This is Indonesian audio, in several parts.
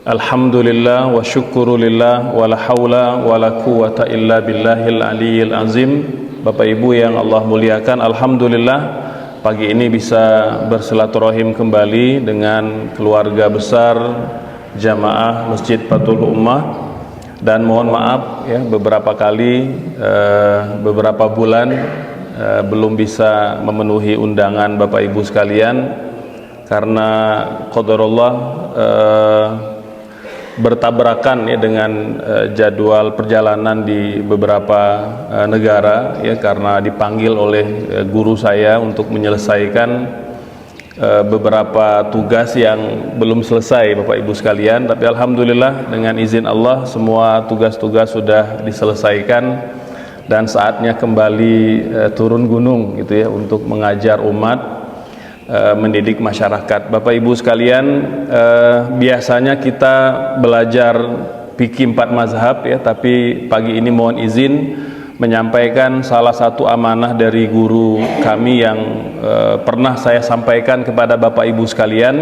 Alhamdulillah wa syukurulillah wa la hawla wa la quwata illa billahil aliyyil azim. Bapak Ibu yang Allah muliakan, alhamdulillah pagi ini bisa bersilaturahim kembali dengan keluarga besar jamaah Masjid Fathul Ummah. Dan mohon maaf ya, beberapa kali beberapa bulan belum bisa memenuhi undangan Bapak Ibu sekalian karena qadarullah bertabrakan ya dengan jadwal perjalanan di beberapa negara ya, karena dipanggil oleh guru saya untuk menyelesaikan beberapa tugas yang belum selesai Bapak Ibu sekalian. Tapi alhamdulillah dengan izin Allah semua tugas-tugas sudah diselesaikan dan saatnya kembali turun gunung gitu ya, untuk mengajar umat, mendidik masyarakat. Bapak Ibu sekalian, biasanya kita belajar fikih 4 mazhab ya, tapi pagi ini mohon izin menyampaikan salah satu amanah dari guru kami yang pernah saya sampaikan kepada Bapak Ibu sekalian.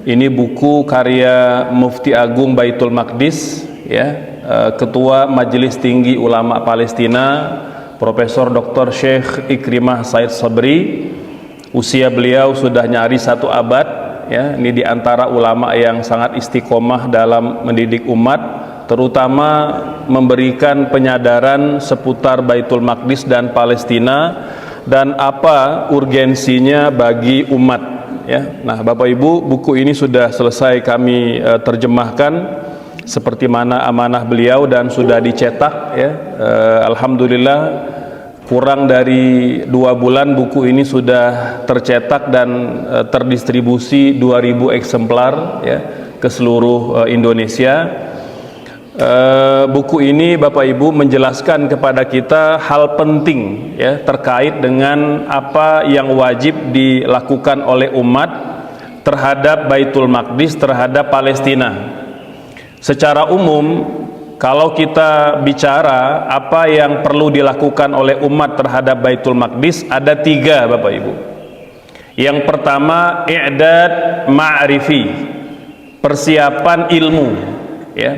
Ini buku karya Mufti Agung Baitul Maqdis ya, Ketua Majelis Tinggi Ulama Palestina Profesor Dr. Syekh Ikrimah Said Sabri. Usia beliau sudah nyaris 1 abad ya. Ini diantara ulama yang sangat istiqomah dalam mendidik umat, terutama memberikan penyadaran seputar Baitul Maqdis dan Palestina dan apa urgensinya bagi umat ya. Nah Bapak Ibu, buku ini sudah selesai kami terjemahkan seperti mana amanah beliau dan sudah dicetak ya. Alhamdulillah kurang dari 2 bulan buku ini sudah tercetak dan terdistribusi 2000 eksemplar ya, ke seluruh Indonesia. Buku ini Bapak Ibu menjelaskan kepada kita hal penting ya, terkait dengan apa yang wajib dilakukan oleh umat terhadap Baitul Maqdis, terhadap Palestina. Secara umum, kalau kita bicara apa yang perlu dilakukan oleh umat terhadap Baitul Maqdis, ada 3 Bapak Ibu. Yang pertama, i'dad ma'rifi, persiapan ilmu ya,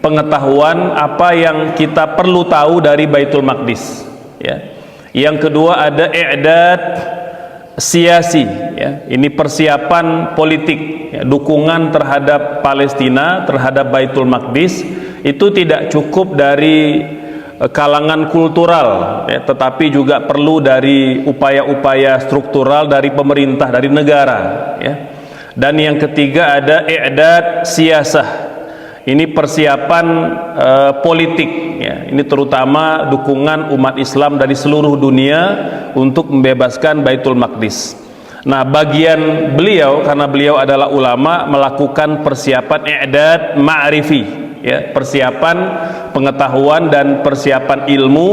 pengetahuan apa yang kita perlu tahu dari Baitul Maqdis ya. Yang kedua ada i'dad siasi ya, ini persiapan politik ya, dukungan terhadap Palestina, terhadap Baitul Maqdis. Itu tidak cukup dari kalangan kultural ya, tetapi juga perlu dari upaya-upaya struktural dari pemerintah, dari negara ya. Dan yang ketiga ada i'dad siyasah, ini persiapan politik ya. Ini terutama dukungan umat Islam dari seluruh dunia untuk membebaskan Baitul Maqdis. Nah bagian beliau, karena beliau adalah ulama, melakukan persiapan i'dad ma'rifi ya, persiapan pengetahuan dan persiapan ilmu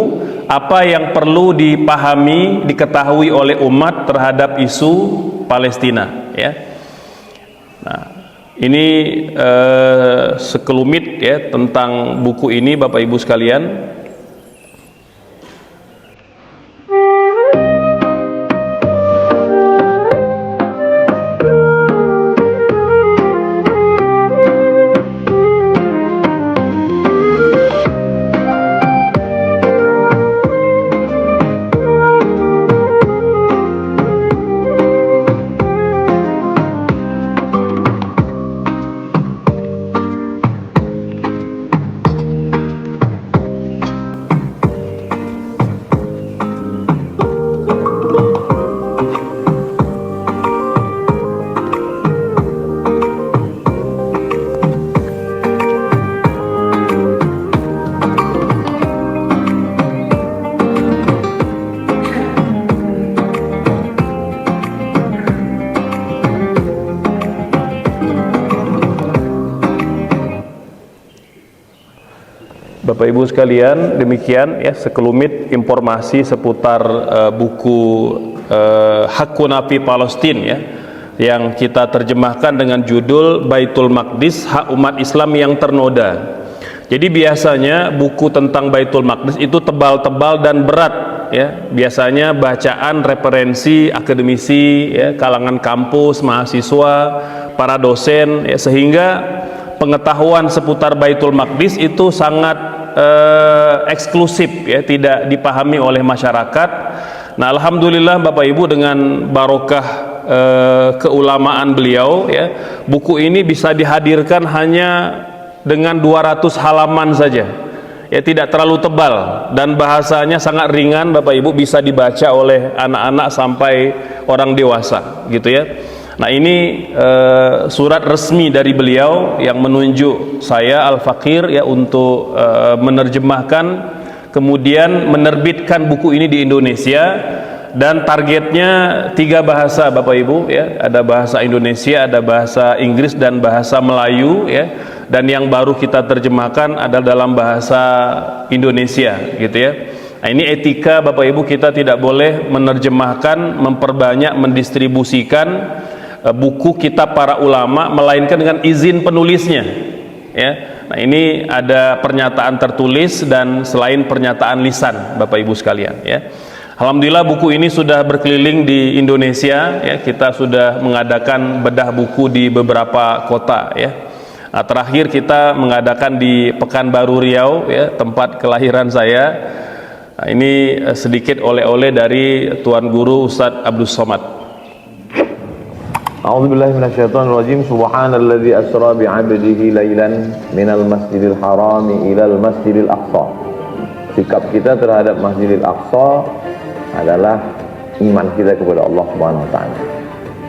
apa yang perlu dipahami, diketahui oleh umat terhadap isu Palestina ya. Nah ini sekelumit ya tentang buku ini Bapak Ibu sekalian. Bapak Ibu sekalian, demikian ya sekelumit informasi seputar buku Hakun Nabi Palestin ya, yang kita terjemahkan dengan judul Baitul Maqdis, Hak Umat Islam yang Ternoda. Jadi biasanya buku tentang Baitul Maqdis itu tebal-tebal dan berat ya. Biasanya bacaan referensi akademisi ya, kalangan kampus, mahasiswa, para dosen ya, sehingga pengetahuan seputar Baitul Maqdis itu sangat eksklusif ya, tidak dipahami oleh masyarakat. Nah, alhamdulillah Bapak Ibu, dengan barokah keulamaan beliau ya, buku ini bisa dihadirkan hanya dengan 200 halaman saja ya, tidak terlalu tebal dan bahasanya sangat ringan Bapak Ibu, bisa dibaca oleh anak-anak sampai orang dewasa gitu ya. Nah, ini surat resmi dari beliau yang menunjuk saya Al-Fakir ya untuk menerjemahkan kemudian menerbitkan buku ini di Indonesia, dan targetnya 3 bahasa Bapak Ibu ya, ada bahasa Indonesia, ada bahasa Inggris dan bahasa Melayu ya, dan yang baru kita terjemahkan adalah dalam bahasa Indonesia gitu ya. Nah, ini etika Bapak Ibu, kita tidak boleh menerjemahkan, memperbanyak, mendistribusikan buku kitab para ulama melainkan dengan izin penulisnya ya. Nah, ini ada pernyataan tertulis dan selain pernyataan lisan Bapak Ibu sekalian ya. Alhamdulillah buku ini sudah berkeliling di Indonesia ya, kita sudah mengadakan bedah buku di beberapa kota ya. Nah, terakhir kita mengadakan di Pekanbaru Riau ya, tempat kelahiran saya. Nah, ini sedikit oleh-oleh dari Tuan Guru Ustadz Abdus Somad. A'udzubillahi minasyaitonirrajim. Subhanalladzi asra bi'abdihi lailan minal masjidil harami ilal masjidil aqsa. Sikap kita terhadap Masjidil Aqsa adalah iman kita kepada Allah Subhanahu wa taala.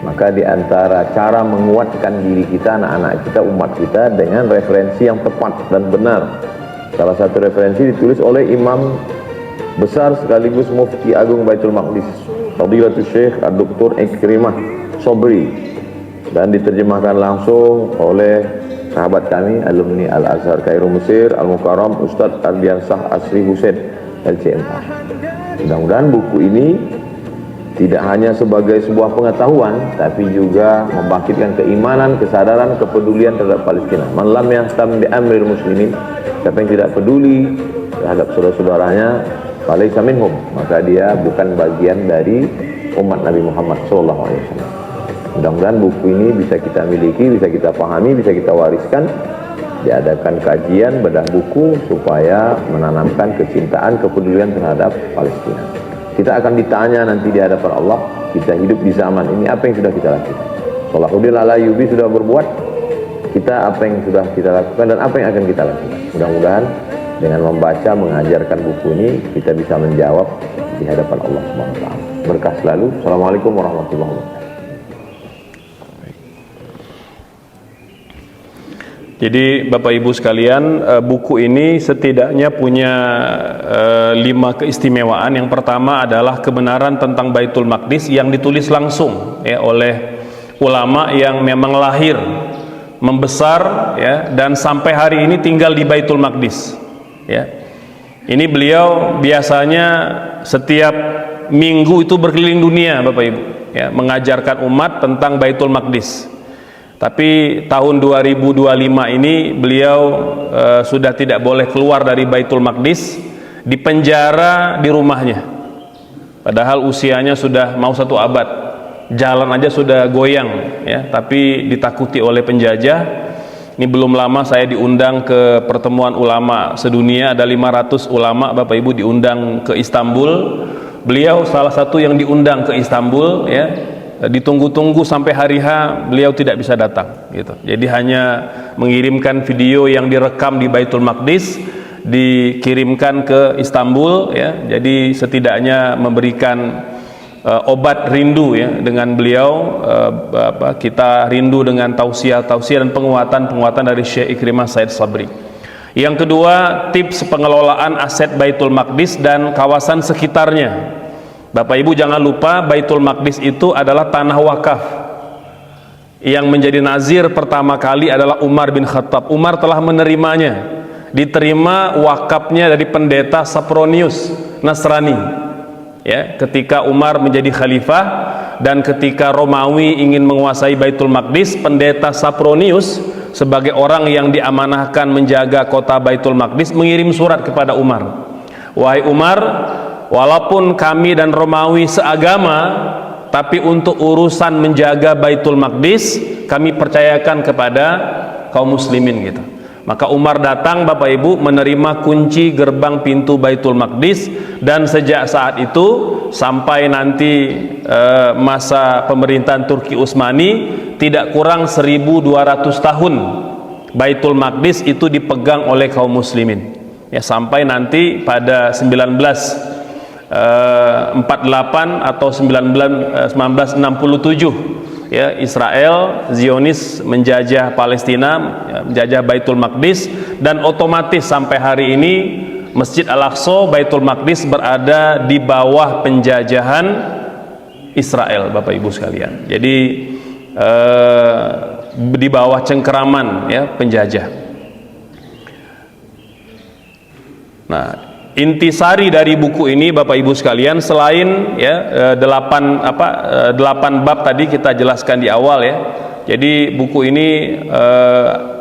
Maka di antara cara menguatkan diri kita, anak-anak kita, umat kita, dengan referensi yang tepat dan benar. Salah satu referensi ditulis oleh imam besar sekaligus Mufti Agung Baitul Maqdis, Fadilatul Syekh Dr. Ikrimah Sobri, dan diterjemahkan langsung oleh sahabat kami alumni Al-Azhar Kairo Mesir, Al-Mukarram Ustadz Ardiansah Asri Husain LCMH. Mudah-mudahan buku ini tidak hanya sebagai sebuah pengetahuan, tapi juga membangkitkan keimanan, kesadaran, kepedulian terhadap Palestina. Man lam yahtam bi amril muslimin, siapa yang tidak peduli terhadap saudara-saudaranya, falaysa minhum, maka dia bukan bagian dari umat Nabi Muhammad SAW. Mudah-mudahan buku ini bisa kita miliki, bisa kita pahami, bisa kita wariskan. Diadakan kajian bedah buku supaya menanamkan kecintaan, kepedulian terhadap Palestina. Kita akan ditanya nanti di hadapan Allah, kita hidup di zaman ini, apa yang sudah kita lakukan. Salahuddin Al-Ayyubi sudah berbuat, kita apa yang sudah kita lakukan dan apa yang akan kita lakukan. Mudah-mudahan dengan membaca, mengajarkan buku ini, kita bisa menjawab di hadapan Allah SWT. Berkah selalu. Assalamualaikum warahmatullahi wabarakatuh. Jadi Bapak Ibu sekalian, buku ini setidaknya punya 5 keistimewaan. Yang pertama adalah kebenaran tentang Baitul Maqdis yang ditulis langsung ya, oleh ulama yang memang lahir, membesar ya, dan sampai hari ini tinggal di Baitul Maqdis ya. Ini beliau biasanya setiap minggu itu berkeliling dunia Bapak Ibu ya, mengajarkan umat tentang Baitul Maqdis. Tapi tahun 2025 ini beliau sudah tidak boleh keluar dari Baitul Maqdis, dipenjara di rumahnya. Padahal usianya sudah mau 1 abad, jalan aja sudah goyang ya, tapi ditakuti oleh penjajah. Ini belum lama saya diundang ke pertemuan ulama sedunia, ada 500 ulama Bapak Ibu diundang ke Istanbul. Beliau salah satu yang diundang ke Istanbul ya. Ditunggu-tunggu sampai hari H beliau tidak bisa datang gitu. Jadi hanya mengirimkan video yang direkam di Baitul Maqdis, dikirimkan ke Istanbul ya. Jadi setidaknya memberikan obat rindu ya dengan beliau. Kita rindu dengan tausiah dan penguatan dari Syekh Ikrimah Said Sabri. Yang kedua, tips pengelolaan aset Baitul Maqdis dan kawasan sekitarnya. Bapak Ibu jangan lupa, Baitul Maqdis itu adalah tanah wakaf. Yang menjadi nazir pertama kali adalah Umar bin Khattab. Umar telah menerimanya, diterima wakafnya dari pendeta Sapronius Nasrani ya, ketika Umar menjadi khalifah. Dan ketika Romawi ingin menguasai Baitul Maqdis, pendeta Sapronius sebagai orang yang diamanahkan menjaga kota Baitul Maqdis mengirim surat kepada Umar. Wahai Umar, walaupun kami dan Romawi seagama, tapi untuk urusan menjaga Baitul Maqdis kami percayakan kepada kaum muslimin gitu. Maka Umar datang Bapak Ibu menerima kunci gerbang pintu Baitul Maqdis, dan sejak saat itu sampai nanti masa pemerintahan Turki Utsmani tidak kurang 1.200 tahun Baitul Maqdis itu dipegang oleh kaum muslimin. Ya, sampai nanti pada 1948 atau 1967 ya, Israel Zionis menjajah Palestina, ya, menjajah Baitul Maqdis, dan otomatis sampai hari ini Masjid Al-Aqsa, Baitul Maqdis berada di bawah penjajahan Israel, Bapak Ibu sekalian. Jadi di bawah cengkeraman ya penjajah. Nah, intisari dari buku ini Bapak Ibu sekalian, selain ya 8 bab tadi kita jelaskan di awal ya. Jadi buku ini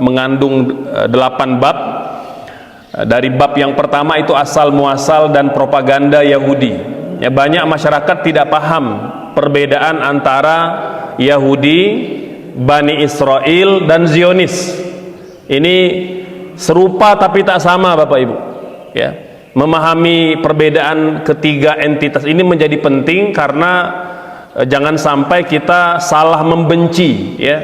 mengandung 8 bab. Dari bab yang pertama itu asal muasal dan propaganda Yahudi. Ya, banyak masyarakat tidak paham perbedaan antara Yahudi, Bani Israel dan Zionis. Ini serupa tapi tak sama Bapak Ibu. Ya, memahami perbedaan ketiga entitas ini menjadi penting, karena jangan sampai kita salah membenci ya,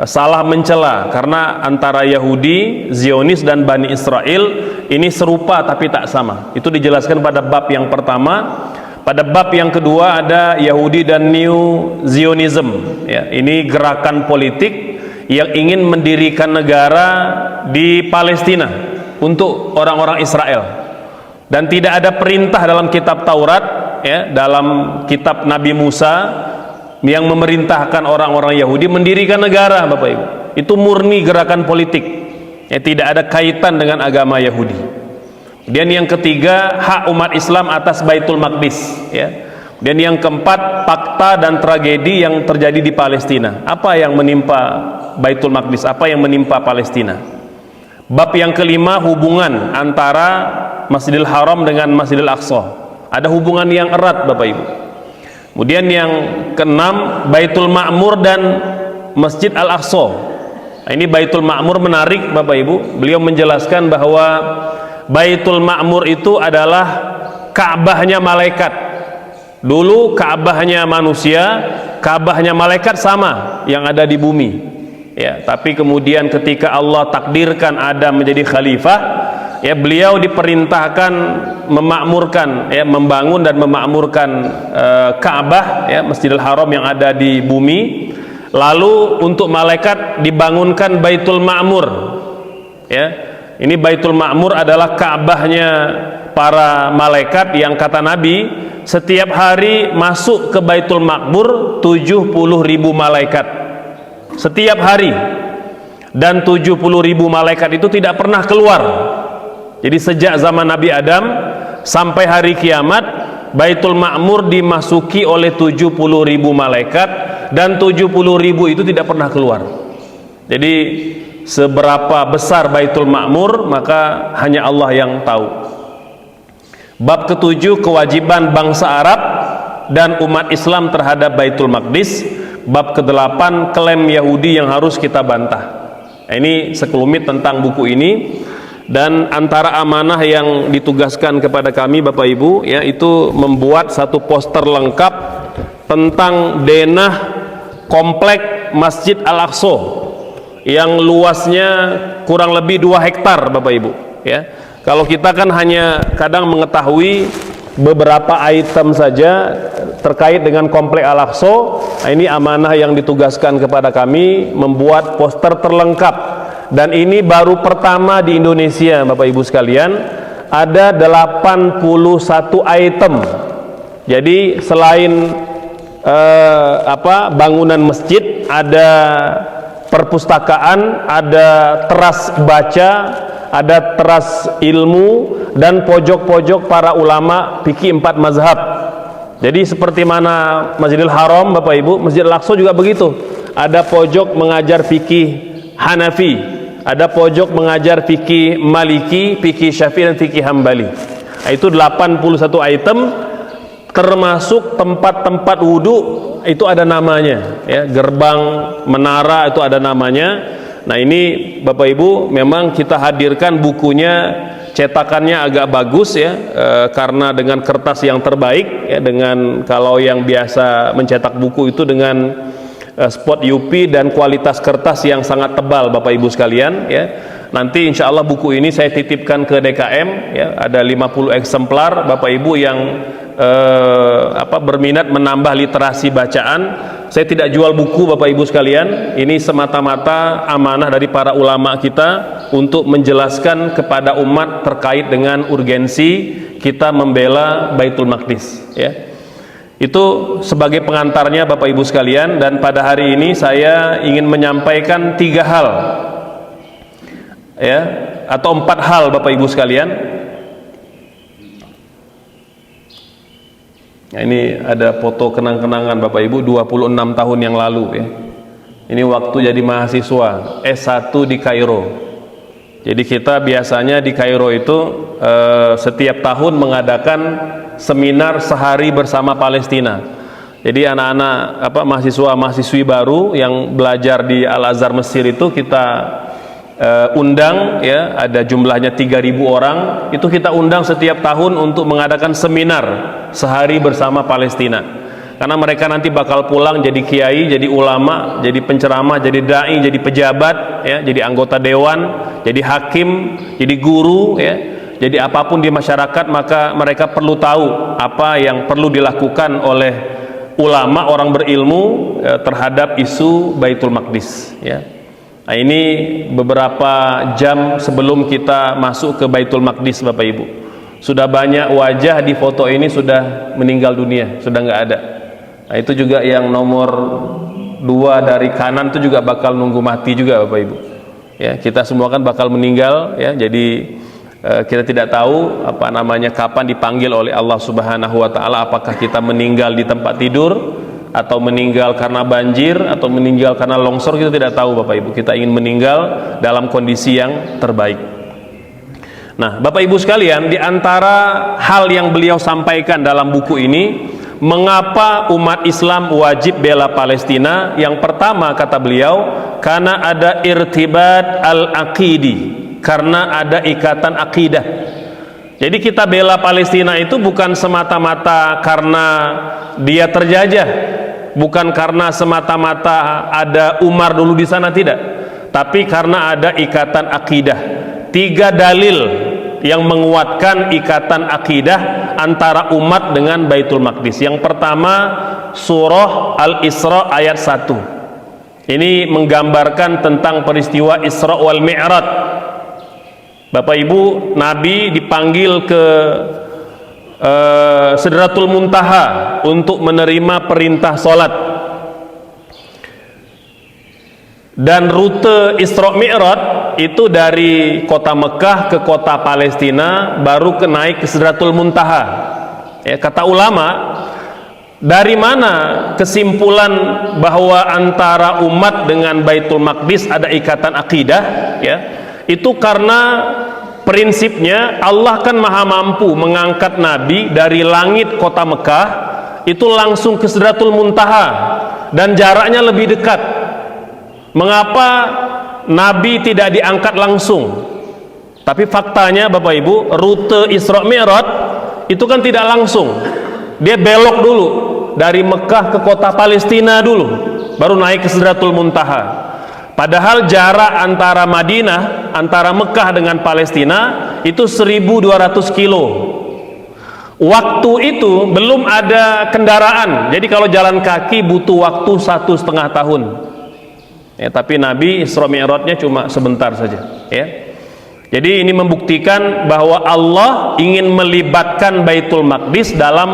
salah mencela, karena antara Yahudi, Zionis dan Bani Israel ini serupa tapi tak sama. Itu dijelaskan pada bab yang pertama. Pada bab yang kedua ada Yahudi dan New Zionism ya, ini gerakan politik yang ingin mendirikan negara di Palestina untuk orang-orang Israel, dan tidak ada perintah dalam kitab Taurat ya, dalam kitab Nabi Musa yang memerintahkan orang-orang Yahudi mendirikan negara Bapak Ibu. Itu murni gerakan politik ya, tidak ada kaitan dengan agama Yahudi. Kemudian yang ketiga, hak umat Islam atas Baitul Maqdis ya. Dan yang keempat, fakta dan tragedi yang terjadi di Palestina. Apa yang menimpa Baitul Maqdis, apa yang menimpa Palestina. Bab yang kelima, hubungan antara Masjidil Haram dengan Masjidil Aqsa. Ada hubungan yang erat Bapak Ibu. Kemudian yang keenam, Baitul Ma'mur dan Masjid Al-Aqsa. Nah, ini Baitul Ma'mur menarik Bapak Ibu. Beliau menjelaskan bahwa Baitul Ma'mur itu adalah Ka'bahnya malaikat. Dulu Ka'bahnya manusia, Ka'bahnya malaikat sama yang ada di bumi. Ya, tapi kemudian ketika Allah takdirkan Adam menjadi khalifah, ya beliau diperintahkan memakmurkan, ya membangun dan memakmurkan Ka'bah, ya Masjidil Haram yang ada di bumi. Lalu untuk malaikat dibangunkan Baitul Ma'mur. Ya, ini Baitul Ma'mur adalah Ka'bahnya para malaikat yang kata Nabi setiap hari masuk ke Baitul Ma'mur 70.000 malaikat. Setiap hari, dan 70.000 malaikat itu tidak pernah keluar. Jadi sejak zaman Nabi Adam sampai hari kiamat, Baitul Ma'mur dimasuki oleh 70.000 malaikat, dan 70.000 itu tidak pernah keluar. Jadi seberapa besar Baitul Ma'mur maka hanya Allah yang tahu. Bab ketujuh, kewajiban bangsa Arab dan umat Islam terhadap Baitul Maqdis. Bab ke-8, klaim Yahudi yang harus kita bantah. Nah, ini sekelumit tentang buku ini. Dan antara amanah yang ditugaskan kepada kami Bapak Ibu yaitu membuat satu poster lengkap tentang denah komplek Masjid Al-Aqsa yang luasnya kurang lebih 2 hektar Bapak Ibu ya. Kalau kita kan hanya kadang mengetahui beberapa item saja terkait dengan komplek Al-Aqsa. Nah, ini amanah yang ditugaskan kepada kami membuat poster terlengkap, dan ini baru pertama di Indonesia Bapak Ibu sekalian. Ada 81 item. Jadi selain bangunan masjid, ada perpustakaan, ada teras baca, ada teras ilmu, dan pojok-pojok para ulama fikih 4 mazhab. Jadi seperti mana Masjidil Haram Bapak Ibu, Masjid Al-Aqsa juga begitu. Ada pojok mengajar fikih Hanafi, ada pojok mengajar fikih Maliki, fikih Syafi'i, dan fikih Hambali. Nah, itu 81 item, termasuk tempat-tempat wudhu itu ada namanya ya. Gerbang menara itu ada namanya, Nah ini Bapak Ibu memang kita hadirkan bukunya, cetakannya agak bagus ya, karena dengan kertas yang terbaik ya, dengan kalau yang biasa mencetak buku itu dengan spot UP dan kualitas kertas yang sangat tebal Bapak Ibu sekalian ya. Nanti insya Allah buku ini saya titipkan ke DKM ya, ada 50 eksemplar. Bapak Ibu yang berminat menambah literasi bacaan, saya tidak jual buku Bapak Ibu sekalian. Ini semata-mata amanah dari para ulama kita untuk menjelaskan kepada umat terkait dengan urgensi kita membela Baitul Maqdis ya. Itu sebagai pengantarnya Bapak Ibu sekalian, dan pada hari ini saya ingin menyampaikan 3 hal ya, atau 4 hal Bapak Ibu sekalian. Nah, ini ada foto kenang-kenangan Bapak Ibu 26 tahun yang lalu ya. Ini waktu jadi mahasiswa S1 di Kairo. Jadi kita biasanya di Kairo itu setiap tahun mengadakan seminar sehari bersama Palestina. Jadi anak-anak mahasiswa-mahasiswi baru yang belajar di Al-Azhar Mesir itu kita undang ya, ada jumlahnya 3.000 orang, itu kita undang setiap tahun untuk mengadakan seminar sehari bersama Palestina. Karena mereka nanti bakal pulang jadi kiai, jadi ulama, jadi penceramah, jadi dai, jadi pejabat ya, jadi anggota dewan, jadi hakim, jadi guru ya. Jadi apapun di masyarakat, maka mereka perlu tahu apa yang perlu dilakukan oleh ulama, orang berilmu terhadap isu Baitul Maqdis ya. Nah ini beberapa jam sebelum kita masuk ke Baitul Maqdis Bapak Ibu, sudah banyak wajah di foto ini sudah meninggal dunia, sudah nggak ada. Nah itu juga yang nomor 2 dari kanan itu juga bakal nunggu mati juga Bapak Ibu ya. Kita semua kan bakal meninggal ya, jadi kita tidak tahu kapan dipanggil oleh Allah Subhanahu wa taala, apakah kita meninggal di tempat tidur atau meninggal karena banjir atau meninggal karena longsor, kita tidak tahu Bapak Ibu. Kita ingin meninggal dalam kondisi yang terbaik. Nah Bapak Ibu sekalian, di antara hal yang beliau sampaikan dalam buku ini, mengapa umat Islam wajib bela Palestina, yang pertama kata beliau, karena ada irtibat al-aqidi, karena ada ikatan akidah. Jadi kita bela Palestina itu bukan semata-mata karena dia terjajah, bukan karena semata-mata ada Umar dulu di sana, tidak, tapi karena ada ikatan akidah. 3 dalil yang menguatkan ikatan akidah antara umat dengan Baitul Maqdis. Yang pertama, surah Al-Isra ayat 1. Ini menggambarkan tentang peristiwa Isra wal Mi'raj. Bapak Ibu, Nabi dipanggil ke Sidratul Muntaha untuk menerima perintah sholat, dan rute Isra Mi'raj itu dari kota Mekah ke kota Palestina, baru naik ke Sidratul Muntaha ya. Kata ulama, dari mana kesimpulan bahwa antara umat dengan Baitul Maqdis ada ikatan akidah ya? Itu karena prinsipnya Allah kan maha mampu mengangkat Nabi dari langit kota Mekah itu langsung ke Sidratul Muntaha, dan jaraknya lebih dekat. Mengapa Nabi tidak diangkat langsung? Tapi faktanya Bapak Ibu, rute Isra Mi'raj itu kan tidak langsung, dia belok dulu dari Mekah ke kota Palestina dulu, baru naik ke Sidratul Muntaha. Padahal jarak antara Madinah, antara Mekah dengan Palestina itu 1.200 kilo. Waktu itu belum ada kendaraan, jadi kalau jalan kaki butuh waktu 1,5 tahun ya, tapi Nabi Isra Mi'rajnya cuma sebentar saja ya. Jadi ini membuktikan bahwa Allah ingin melibatkan Baitul Maqdis dalam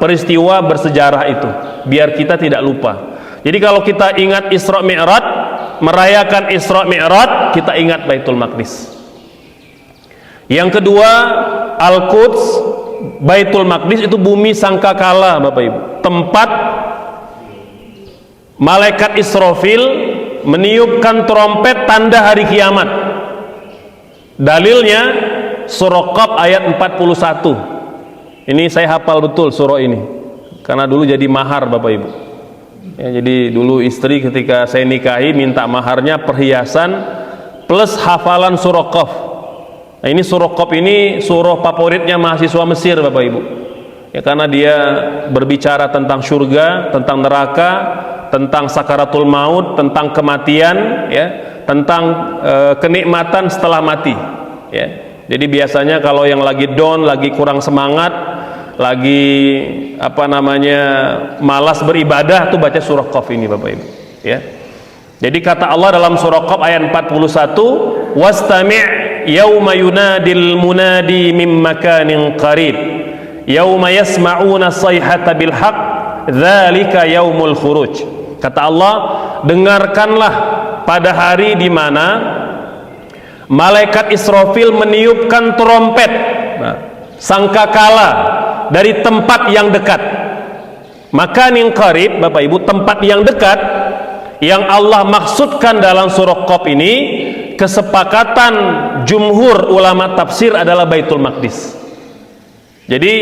peristiwa bersejarah itu, biar kita tidak lupa. Jadi kalau kita ingat Isra Mi'raj, merayakan Isra Mi'raj, kita ingat Baitul Maqdis. Yang kedua, Al-Quds, Baitul Maqdis itu bumi sangkakala Bapak Ibu, tempat malaikat Israfil meniupkan trompet tanda hari kiamat. Dalilnya surah Qaf ayat 41. Ini saya hafal betul surah ini karena dulu jadi mahar Bapak Ibu. Ya, jadi dulu istri ketika saya nikahi minta maharnya perhiasan plus hafalan surah Qaf. Nah, ini surah Qaf ini surah favoritnya mahasiswa Mesir, Bapak Ibu. Ya, karena dia berbicara tentang surga, tentang neraka, tentang sakaratul maut, tentang kematian, ya, tentang kenikmatan setelah mati. Ya. Jadi biasanya kalau yang lagi down, lagi kurang semangat, lagi malas beribadah, tuh baca surah Qaf ini, Bapak Ibu. Ya. Jadi kata Allah dalam surah Qaf ayat 41, wastami' yauma yunadil munadi mim makanin qarib yauma yasma'una sayhata bil haqq dzalika yaumul khuruj. Kata Allah, dengarkanlah pada hari di mana malaikat Israfil meniupkan trompet, sangkakala dari tempat yang dekat. Makanin qarib, Bapak Ibu, tempat yang dekat yang Allah maksudkan dalam surah Qaf ini, kesepakatan jumhur ulama tafsir adalah Baitul Maqdis. Jadi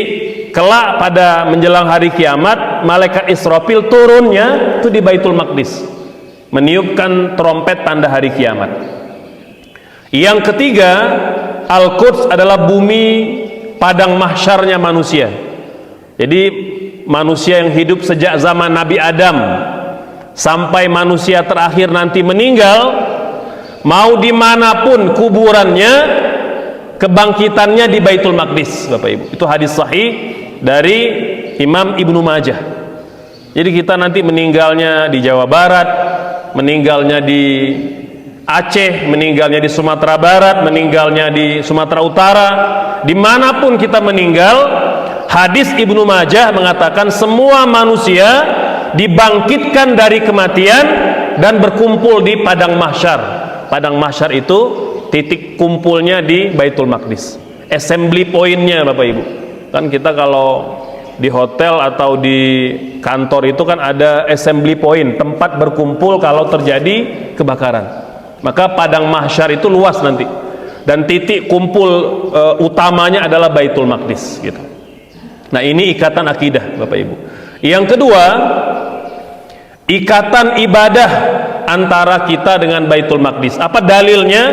kelak pada menjelang hari kiamat, malaikat Israfil turunnya itu di Baitul Maqdis, meniupkan trompet tanda hari kiamat. Yang ketiga, Al-Quds adalah bumi padang mahsyarnya manusia. Jadi manusia yang hidup sejak zaman Nabi Adam sampai manusia terakhir nanti meninggal, mau dimanapun kuburannya, kebangkitannya di Baitul Maqdis, Bapak Ibu. Itu hadis sahih dari Imam Ibnu Majah. Jadi kita nanti meninggalnya di Jawa Barat, meninggalnya di Aceh, meninggalnya di Sumatera Barat, meninggalnya di Sumatera Utara, dimanapun kita meninggal, hadis Ibnu Majah mengatakan semua manusia dibangkitkan dari kematian dan berkumpul di padang mahsyar. Padang mahsyar itu titik kumpulnya di Baitul Maqdis, assembly pointnya, Bapak Ibu. Kan kita kalau di hotel atau di kantor itu kan ada assembly point, tempat berkumpul kalau terjadi kebakaran. Maka padang mahsyar itu luas nanti, dan titik kumpul utamanya adalah Baitul Maqdis gitu. Nah, ini ikatan akidah, Bapak Ibu. Yang kedua, ikatan ibadah antara kita dengan Baitul Maqdis. Apa dalilnya?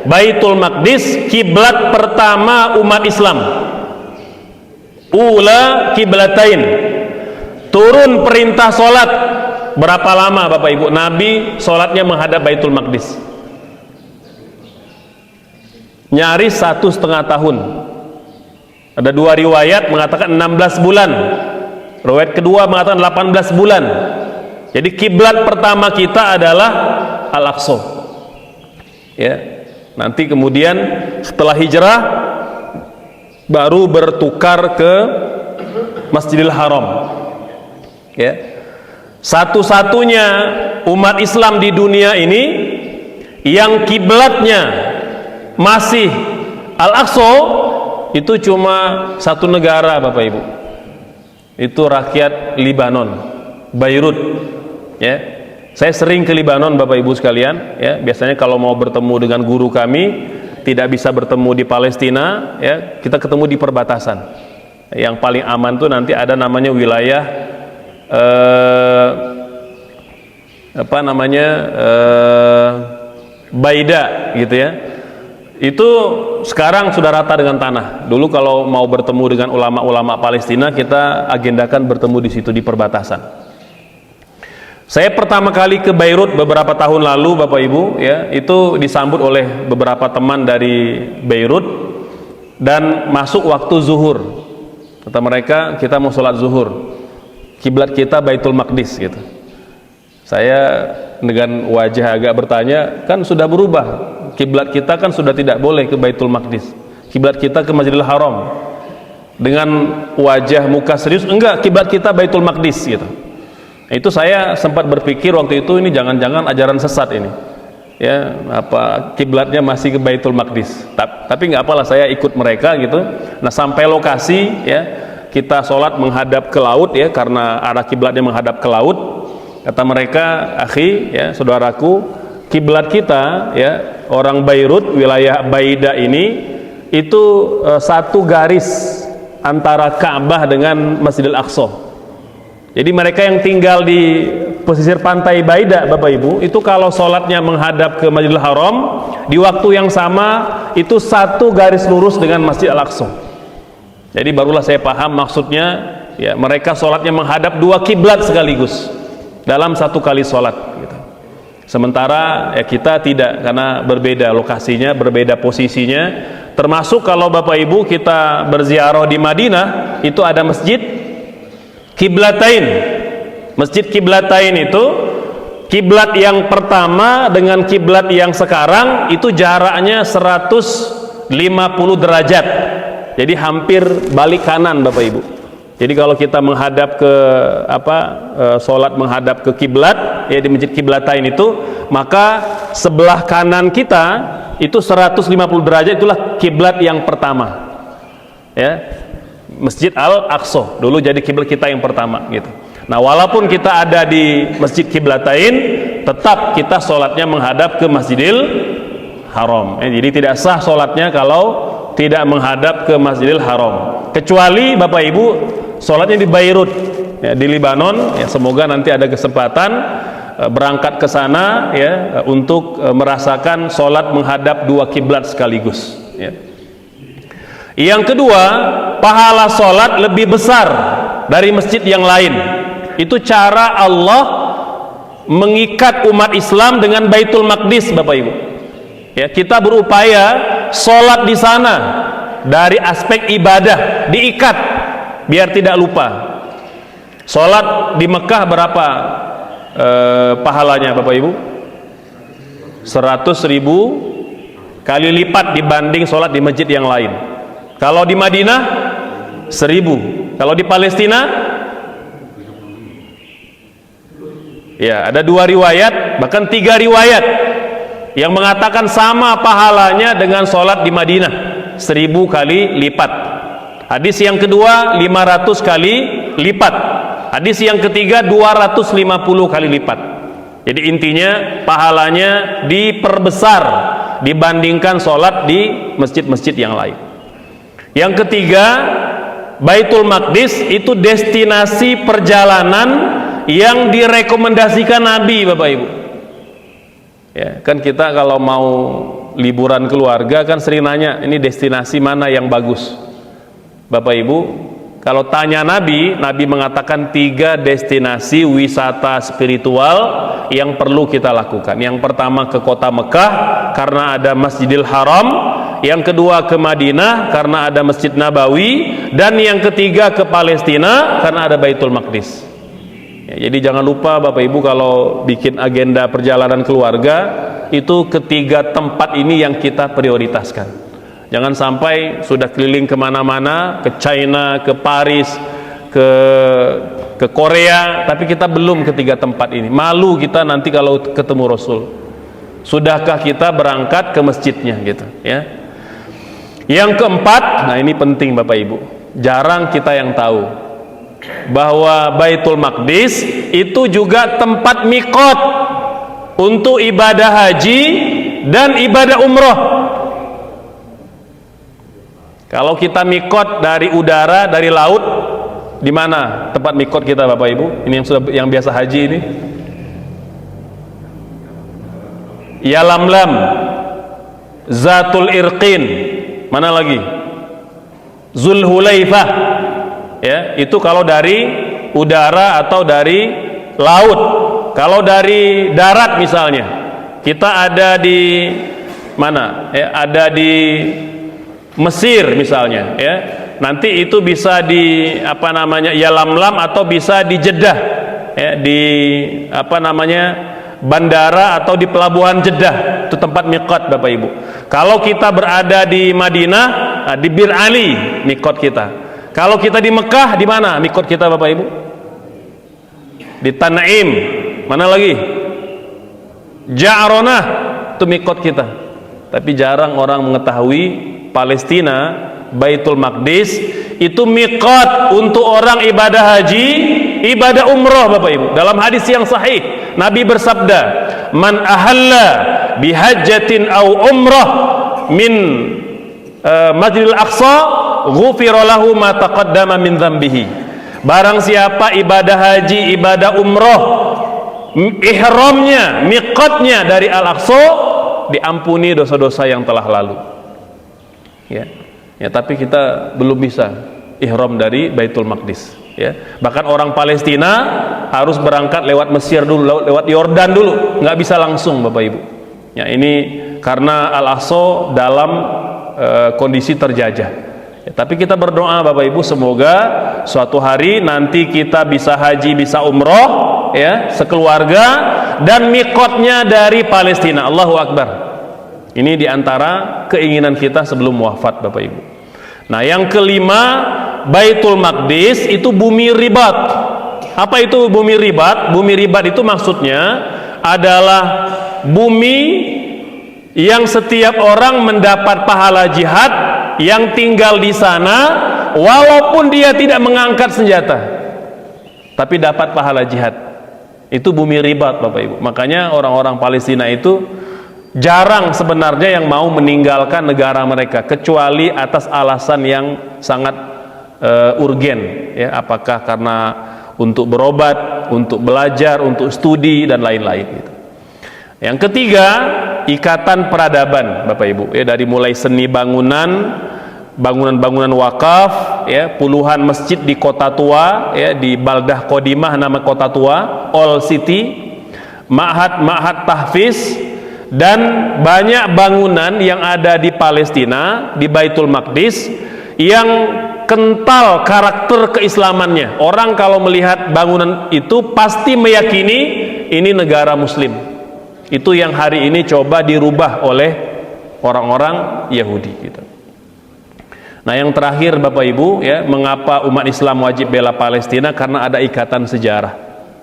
Baitul Maqdis kiblat pertama umat Islam, ula kiblatain. Turun perintah solat, berapa lama Bapak Ibu Nabi solatnya menghadap Baitul Maqdis? Nyaris 1,5 tahun. Ada dua riwayat mengatakan 16 bulan, riwayat kedua mengatakan 18 bulan. Jadi kiblat pertama kita adalah Al-Aqsa. Ya, nanti kemudian setelah hijrah baru bertukar ke Masjidil Haram. Ya, satu-satunya umat Islam di dunia ini yang kiblatnya masih Al-Aqsa itu cuma satu negara, Bapak Ibu. Itu rakyat Libanon, Beirut. Ya, saya sering ke Libanon, Bapak Ibu sekalian. Ya, biasanya kalau mau bertemu dengan guru kami tidak bisa bertemu di Palestina, ya, kita ketemu di perbatasan. Yang paling aman tuh nanti ada namanya wilayah Baida gitu ya. Itu sekarang sudah rata dengan tanah. Dulu kalau mau bertemu dengan ulama-ulama Palestina, kita agendakan bertemu di situ di perbatasan. Saya pertama kali ke Beirut beberapa tahun lalu, Bapak Ibu, ya, itu disambut oleh beberapa teman dari Beirut dan masuk waktu zuhur. Kata mereka, kita mau sholat zuhur, kiblat kita Baitul Maqdis gitu. Saya dengan wajah agak bertanya, kan sudah berubah, kiblat kita kan sudah tidak boleh ke Baitul Maqdis, kiblat kita ke Masjidil Haram. Dengan wajah muka serius, enggak, kiblat kita Baitul Maqdis gitu. Itu saya sempat berpikir waktu itu, ini jangan-jangan ajaran sesat ini, ya, apa kiblatnya masih ke Baitul Maqdis. Tapi nggak apalah, saya ikut mereka gitu. Nah, sampai lokasi, ya, kita sholat menghadap ke laut, ya, karena arah kiblatnya menghadap ke laut. Kata mereka, akhi, ya, saudaraku, kiblat kita, ya, orang Beirut, wilayah Baida ini, itu satu garis antara Ka'bah dengan Masjidil Aqsa. Jadi mereka yang tinggal di pesisir pantai Baida, Bapak Ibu, itu kalau sholatnya menghadap ke Masjidil Haram, di waktu yang sama itu satu garis lurus dengan Masjid Al-Aqsa. Jadi barulah saya paham maksudnya, ya, mereka sholatnya menghadap dua kiblat sekaligus dalam satu kali sholat gitu. Sementara ya kita tidak, karena berbeda lokasinya, berbeda posisinya. Termasuk kalau Bapak Ibu kita berziarah di Madinah, itu ada masjid Kiblatain. Masjid Kiblatain itu, kiblat yang pertama dengan kiblat yang sekarang itu jaraknya 150 derajat. Jadi hampir balik kanan, Bapak Ibu. Jadi kalau kita menghadap ke sholat menghadap ke kiblat, ya di Masjid Kiblatain itu, maka sebelah kanan kita itu 150 derajat, itulah kiblat yang pertama. Ya. Masjid Al-Aqsa dulu jadi kiblat kita yang pertama gitu. Nah, walaupun kita ada di Masjid Kiblatain, tetap kita sholatnya menghadap ke Masjidil Haram. Jadi tidak sah sholatnya kalau tidak menghadap ke Masjidil Haram. Kecuali Bapak Ibu sholatnya di Beirut, ya, di Libanon. Ya, semoga nanti ada kesempatan berangkat ke sana, ya, untuk merasakan sholat menghadap dua kiblat sekaligus. Ya. Yang kedua, pahala sholat lebih besar dari masjid yang lain. Itu cara Allah mengikat umat Islam dengan Baitul Maqdis, Bapak Ibu. Ya, kita berupaya sholat di sana dari aspek ibadah diikat biar tidak lupa. Sholat di Mekah berapa pahalanya, Bapak Ibu? 100.000 kali lipat dibanding sholat di masjid yang lain. Kalau di Madinah 1.000. Kalau di Palestina, ya, ada 2 riwayat, bahkan 3 riwayat yang mengatakan sama pahalanya dengan sholat di Madinah, 1.000 kali lipat. Hadis yang kedua 500 kali lipat. Hadis yang ketiga 250 kali lipat. Jadi intinya pahalanya diperbesar dibandingkan sholat di masjid-masjid yang lain. Yang ketiga, Baitul Maqdis itu destinasi perjalanan yang direkomendasikan Nabi, Bapak Ibu. Ya, kan kita kalau mau liburan keluarga kan sering nanya, ini destinasi mana yang bagus? Bapak Ibu, kalau tanya Nabi, Nabi mengatakan 3 destinasi wisata spiritual yang perlu kita lakukan. Yang pertama ke kota Mekah karena ada Masjidil Haram, yang kedua ke Madinah karena ada Masjid Nabawi, dan yang ketiga ke Palestina karena ada Baitul Maqdis. Ya, jadi jangan lupa Bapak Ibu kalau bikin agenda perjalanan keluarga, itu ketiga tempat ini yang kita prioritaskan. Jangan sampai sudah keliling kemana-mana, ke China, ke Paris, ke Korea, tapi kita belum ketiga tempat ini. Malu kita nanti kalau ketemu Rasul. Sudahkah kita berangkat ke masjidnya gitu, ya? Yang keempat, nah ini penting Bapak Ibu, jarang kita yang tahu bahwa Baitul Maqdis itu juga tempat miqat untuk ibadah haji dan ibadah umroh. Kalau kita mikot dari udara, dari laut, di mana tempat mikot kita, Bapak Ibu? Ini yang biasa haji ini. Yalamlam, Zatul Irqin, mana lagi? Zulhulaifah. Ya, itu kalau dari udara atau dari laut. Kalau dari darat misalnya, kita ada di mana? Ya, ada di Mesir misalnya, ya. Nanti itu bisa di Yalamlam atau bisa di Jeddah, ya, di bandara atau di pelabuhan Jeddah. Itu tempat miqat Bapak Ibu. Kalau kita berada di Madinah, di Bir Ali miqat kita. Kalau kita di Mekah, di mana miqat kita Bapak Ibu? Di Tan'im. Mana lagi? Ja'ronah, itu miqat kita. Tapi jarang orang mengetahui Palestina, Baitul Maqdis itu miqat untuk orang ibadah haji, ibadah umroh Bapak Ibu. Dalam hadis yang sahih, Nabi bersabda, "Man ahalla bihajjatin au umrah min Masjidil Aqsa, ghufira lahu ma taqaddama min dzambihi." Barang siapa ibadah haji, ibadah umroh ihramnya, miqatnya dari Al-Aqsa, diampuni dosa-dosa yang telah lalu. Ya, tapi kita belum bisa ihram dari Baitul Maqdis. Ya, bahkan orang Palestina harus berangkat lewat Mesir dulu, lewat Yordan dulu, nggak bisa langsung, Bapak Ibu. Ya, ini karena Al-Aqsa dalam kondisi terjajah. Ya, tapi kita berdoa, Bapak Ibu, semoga suatu hari nanti kita bisa haji, bisa umroh, ya, sekeluarga, dan miqatnya dari Palestina. Allahu Akbar. Ini diantara keinginan kita sebelum wafat, Bapak Ibu. Nah, yang kelima, Baitul Maqdis itu bumi ribat. Apa itu bumi ribat? Bumi ribat itu maksudnya adalah bumi yang setiap orang mendapat pahala jihad yang tinggal di sana, walaupun dia tidak mengangkat senjata, tapi dapat pahala jihad. Itu bumi ribat, Bapak Ibu. Makanya orang-orang Palestina itu jarang sebenarnya yang mau meninggalkan negara mereka, kecuali atas alasan yang sangat urgen, ya, apakah karena untuk berobat, untuk belajar, untuk studi, dan lain-lain gitu. Yang ketiga, ikatan peradaban, Bapak Ibu, ya, dari mulai seni bangunan wakaf, ya, puluhan masjid di kota tua, ya, di Baldah Qodimah, nama kota tua, Old City, ma'had tahfiz, dan banyak bangunan yang ada di Palestina, di Baitul Maqdis, yang kental karakter keislamannya. Orang kalau melihat bangunan itu pasti meyakini ini negara muslim. Itu yang hari ini coba dirubah oleh orang-orang Yahudi gitu. Nah, yang terakhir, Bapak Ibu, ya, mengapa umat Islam wajib bela Palestina? Karena ada ikatan sejarah,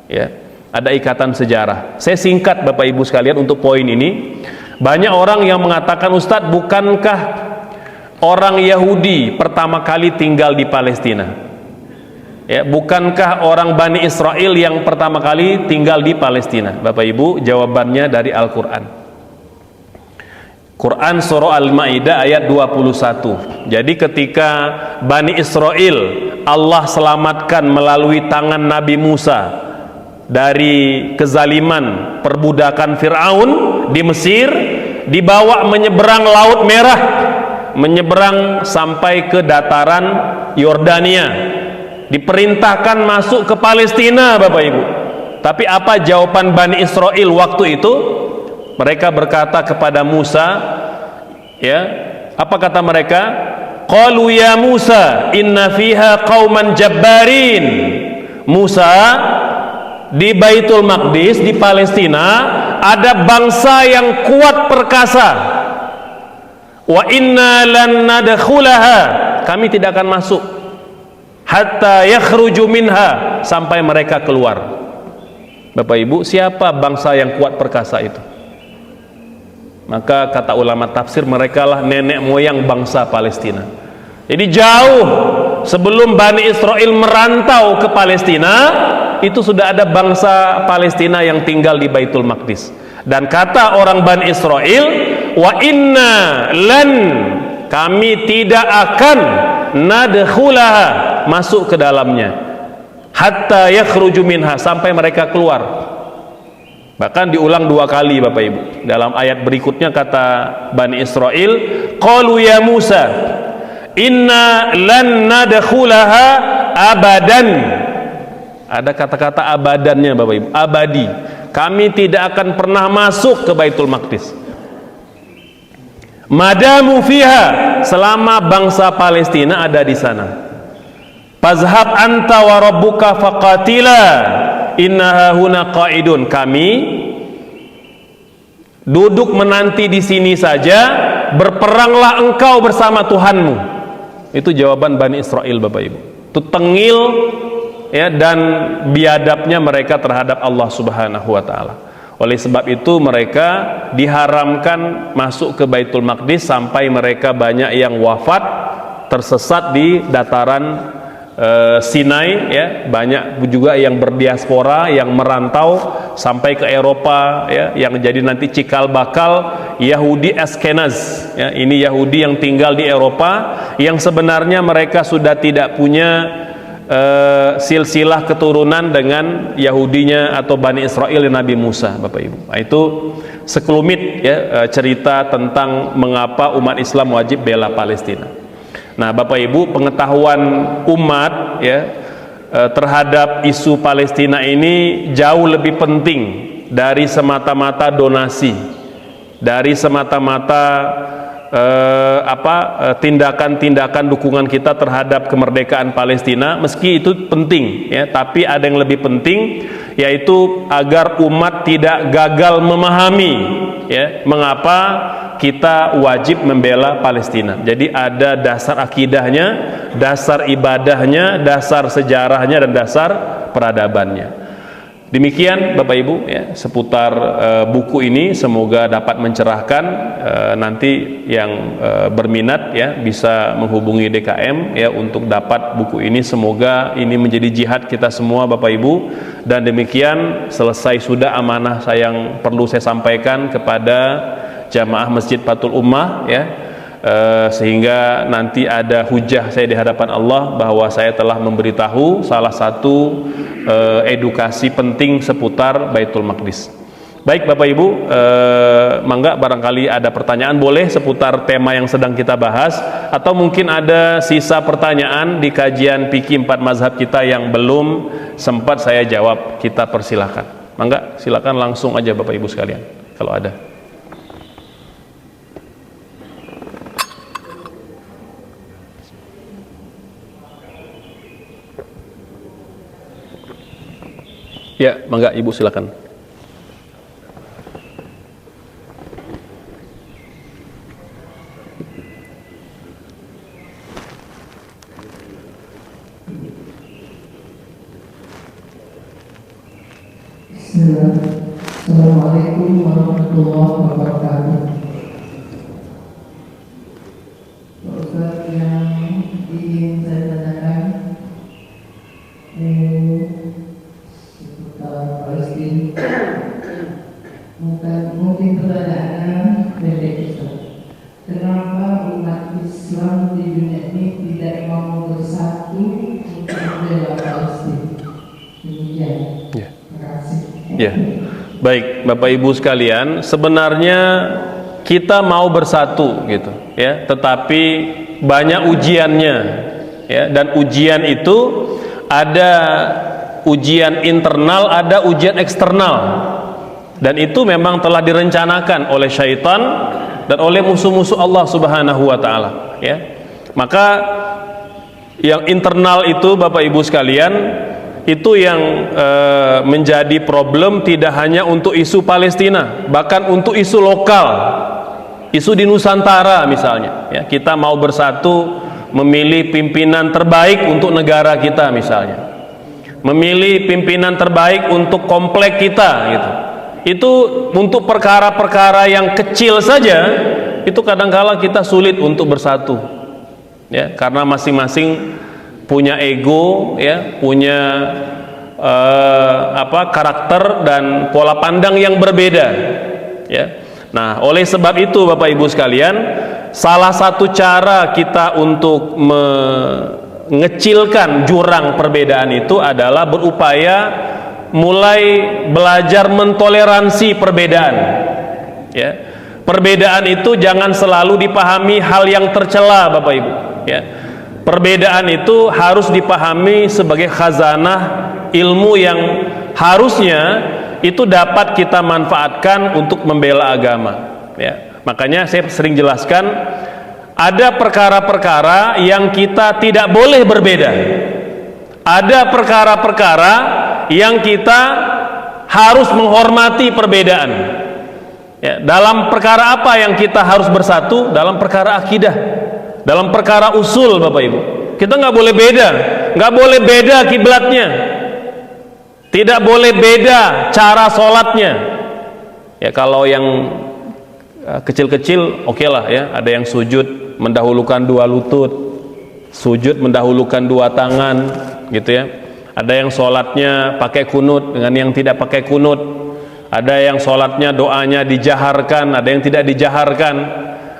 ya. Ada ikatan sejarah. Saya singkat, Bapak Ibu sekalian, untuk poin ini. Banyak orang yang mengatakan, Ustadz, bukankah orang Yahudi pertama kali tinggal di Palestina? Ya, bukankah orang Bani Israel yang pertama kali tinggal di Palestina? Bapak Ibu, jawabannya dari Al-Quran. Quran surah Al-Maidah ayat 21. Jadi ketika Bani Israel Allah selamatkan melalui tangan Nabi Musa dari kezaliman perbudakan Fir'aun di Mesir, dibawa menyeberang Laut Merah, menyeberang sampai ke dataran Yordania, diperintahkan masuk ke Palestina, Bapak Ibu. Tapi apa jawaban Bani Israel waktu itu? Mereka berkata kepada Musa, ya, apa kata mereka? Qalu ya Musa, inna fiha qauman jabbarin. Musa, di Baitul Maqdis, di Palestina, ada bangsa yang kuat perkasa. Wa inna lan nadkhulaha, kami tidak akan masuk hatta yakhruju minha, sampai mereka keluar. Bapak Ibu, siapa bangsa yang kuat perkasa itu? Maka kata ulama tafsir, mereka lah nenek moyang bangsa Palestina. Jadi jauh sebelum Bani Israel merantau ke Palestina, itu sudah ada bangsa Palestina yang tinggal di Baitul Maqdis. Dan kata orang Bani Israel, wa inna lan, kami tidak akan nadkhulaha, masuk ke dalamnya, hatta yakhruju minha, sampai mereka keluar. Bahkan diulang 2 kali, Bapak Ibu. Dalam ayat berikutnya kata Bani Israel, qalu ya Musa inna lan nadkhulaha abadan. Ada kata-kata abadannya, Bapak Ibu, abadi. Kami tidak akan pernah masuk ke Baitul Maqdis madamu fiha, selama bangsa Palestina ada di sana. Fazhab anta wa rabbuka faqatila innaha huna qaidun. Kami duduk menanti di sini saja, berperanglah engkau bersama Tuhanmu. Itu jawaban Bani Israel, Bapak Ibu. Itu tengil, ya, dan biadabnya mereka terhadap Allah Subhanahu wa taala. Oleh sebab itu mereka diharamkan masuk ke Baitul Maqdis, sampai mereka banyak yang wafat tersesat di dataran Sinai, ya, banyak juga yang berdiaspora, yang merantau sampai ke Eropa, ya, yang jadi nanti cikal bakal Yahudi Askenaz, ya, ini Yahudi yang tinggal di Eropa, yang sebenarnya mereka sudah tidak punya silsilah keturunan dengan Yahudinya atau Bani Israel Nabi Musa, Bapak Ibu. Nah, itu sekelumit ya cerita tentang mengapa umat Islam wajib bela Palestina. Nah, Bapak Ibu, pengetahuan umat ya terhadap isu Palestina ini jauh lebih penting dari semata-mata donasi, dari semata-mata tindakan-tindakan dukungan kita terhadap kemerdekaan Palestina. Meski itu penting ya, tapi ada yang lebih penting, yaitu agar umat tidak gagal memahami ya mengapa kita wajib membela Palestina. Jadi ada dasar akidahnya, dasar ibadahnya, dasar sejarahnya, dan dasar peradabannya. Demikian Bapak Ibu ya seputar buku ini, semoga dapat mencerahkan. Nanti yang berminat ya bisa menghubungi DKM ya untuk dapat buku ini. Semoga ini menjadi jihad kita semua Bapak Ibu. Dan demikian selesai sudah amanah yang perlu saya sampaikan kepada jamaah Masjid Fathul Ummah ya, sehingga nanti ada hujah saya di hadapan Allah bahwa saya telah memberitahu salah satu edukasi penting seputar Baitul Maqdis. Baik Bapak Ibu, mangga barangkali ada pertanyaan boleh seputar tema yang sedang kita bahas, atau mungkin ada sisa pertanyaan di kajian fikih 4 mazhab kita yang belum sempat saya jawab, kita persilahkan. Mangga silakan langsung aja Bapak Ibu sekalian kalau ada. Ya, mangga Ibu silakan. Assalamualaikum warahmatullahi wabarakatuh. Pak Ustaz, yang ingin saya tanyakan seputar Palestina, mungkin pertanyaannya pendek Ustaz. Kenapa umat Islam di dunia ini tidak mau bersatu untuk membela Palestina? Demikian. Terima kasih. Ya, baik Bapak Ibu sekalian, sebenarnya kita mau bersatu gitu ya, tetapi banyak ujiannya ya, dan ujian itu ada ujian internal, ada ujian eksternal, dan itu memang telah direncanakan oleh syaitan dan oleh musuh-musuh Allah Subhanahu wa taala ya. Maka yang internal itu Bapak Ibu sekalian, itu yang menjadi problem tidak hanya untuk isu Palestina, bahkan untuk isu lokal, isu di Nusantara misalnya ya. Kita mau bersatu memilih pimpinan terbaik untuk negara kita misalnya, memilih pimpinan terbaik untuk komplek kita gitu. Itu untuk perkara-perkara yang kecil saja, itu kadang-kala kita sulit untuk bersatu ya, karena masing-masing punya ego ya, punya karakter dan pola pandang yang berbeda ya. Nah, oleh sebab itu Bapak Ibu sekalian, salah satu cara kita untuk mengecilkan jurang perbedaan itu adalah berupaya mulai belajar mentoleransi perbedaan ya. Perbedaan itu jangan selalu dipahami hal yang tercela Bapak Ibu ya. Perbedaan itu harus dipahami sebagai khazanah ilmu yang harusnya itu dapat kita manfaatkan untuk membela agama ya. Makanya saya sering jelaskan, ada perkara-perkara yang kita tidak boleh berbeda, ada perkara-perkara yang kita harus menghormati perbedaan ya. Dalam perkara apa yang kita harus bersatu? Dalam perkara akidah, dalam perkara usul Bapak Ibu. Kita nggak boleh beda, nggak boleh beda kiblatnya, tidak boleh beda cara sholatnya ya. Kalau yang kecil-kecil oke lah ya, ada yang sujud mendahulukan dua lutut, sujud mendahulukan dua tangan gitu ya. Ada yang sholatnya pakai kunut dengan yang tidak pakai kunut, ada yang sholatnya doanya dijaharkan, ada yang tidak dijaharkan,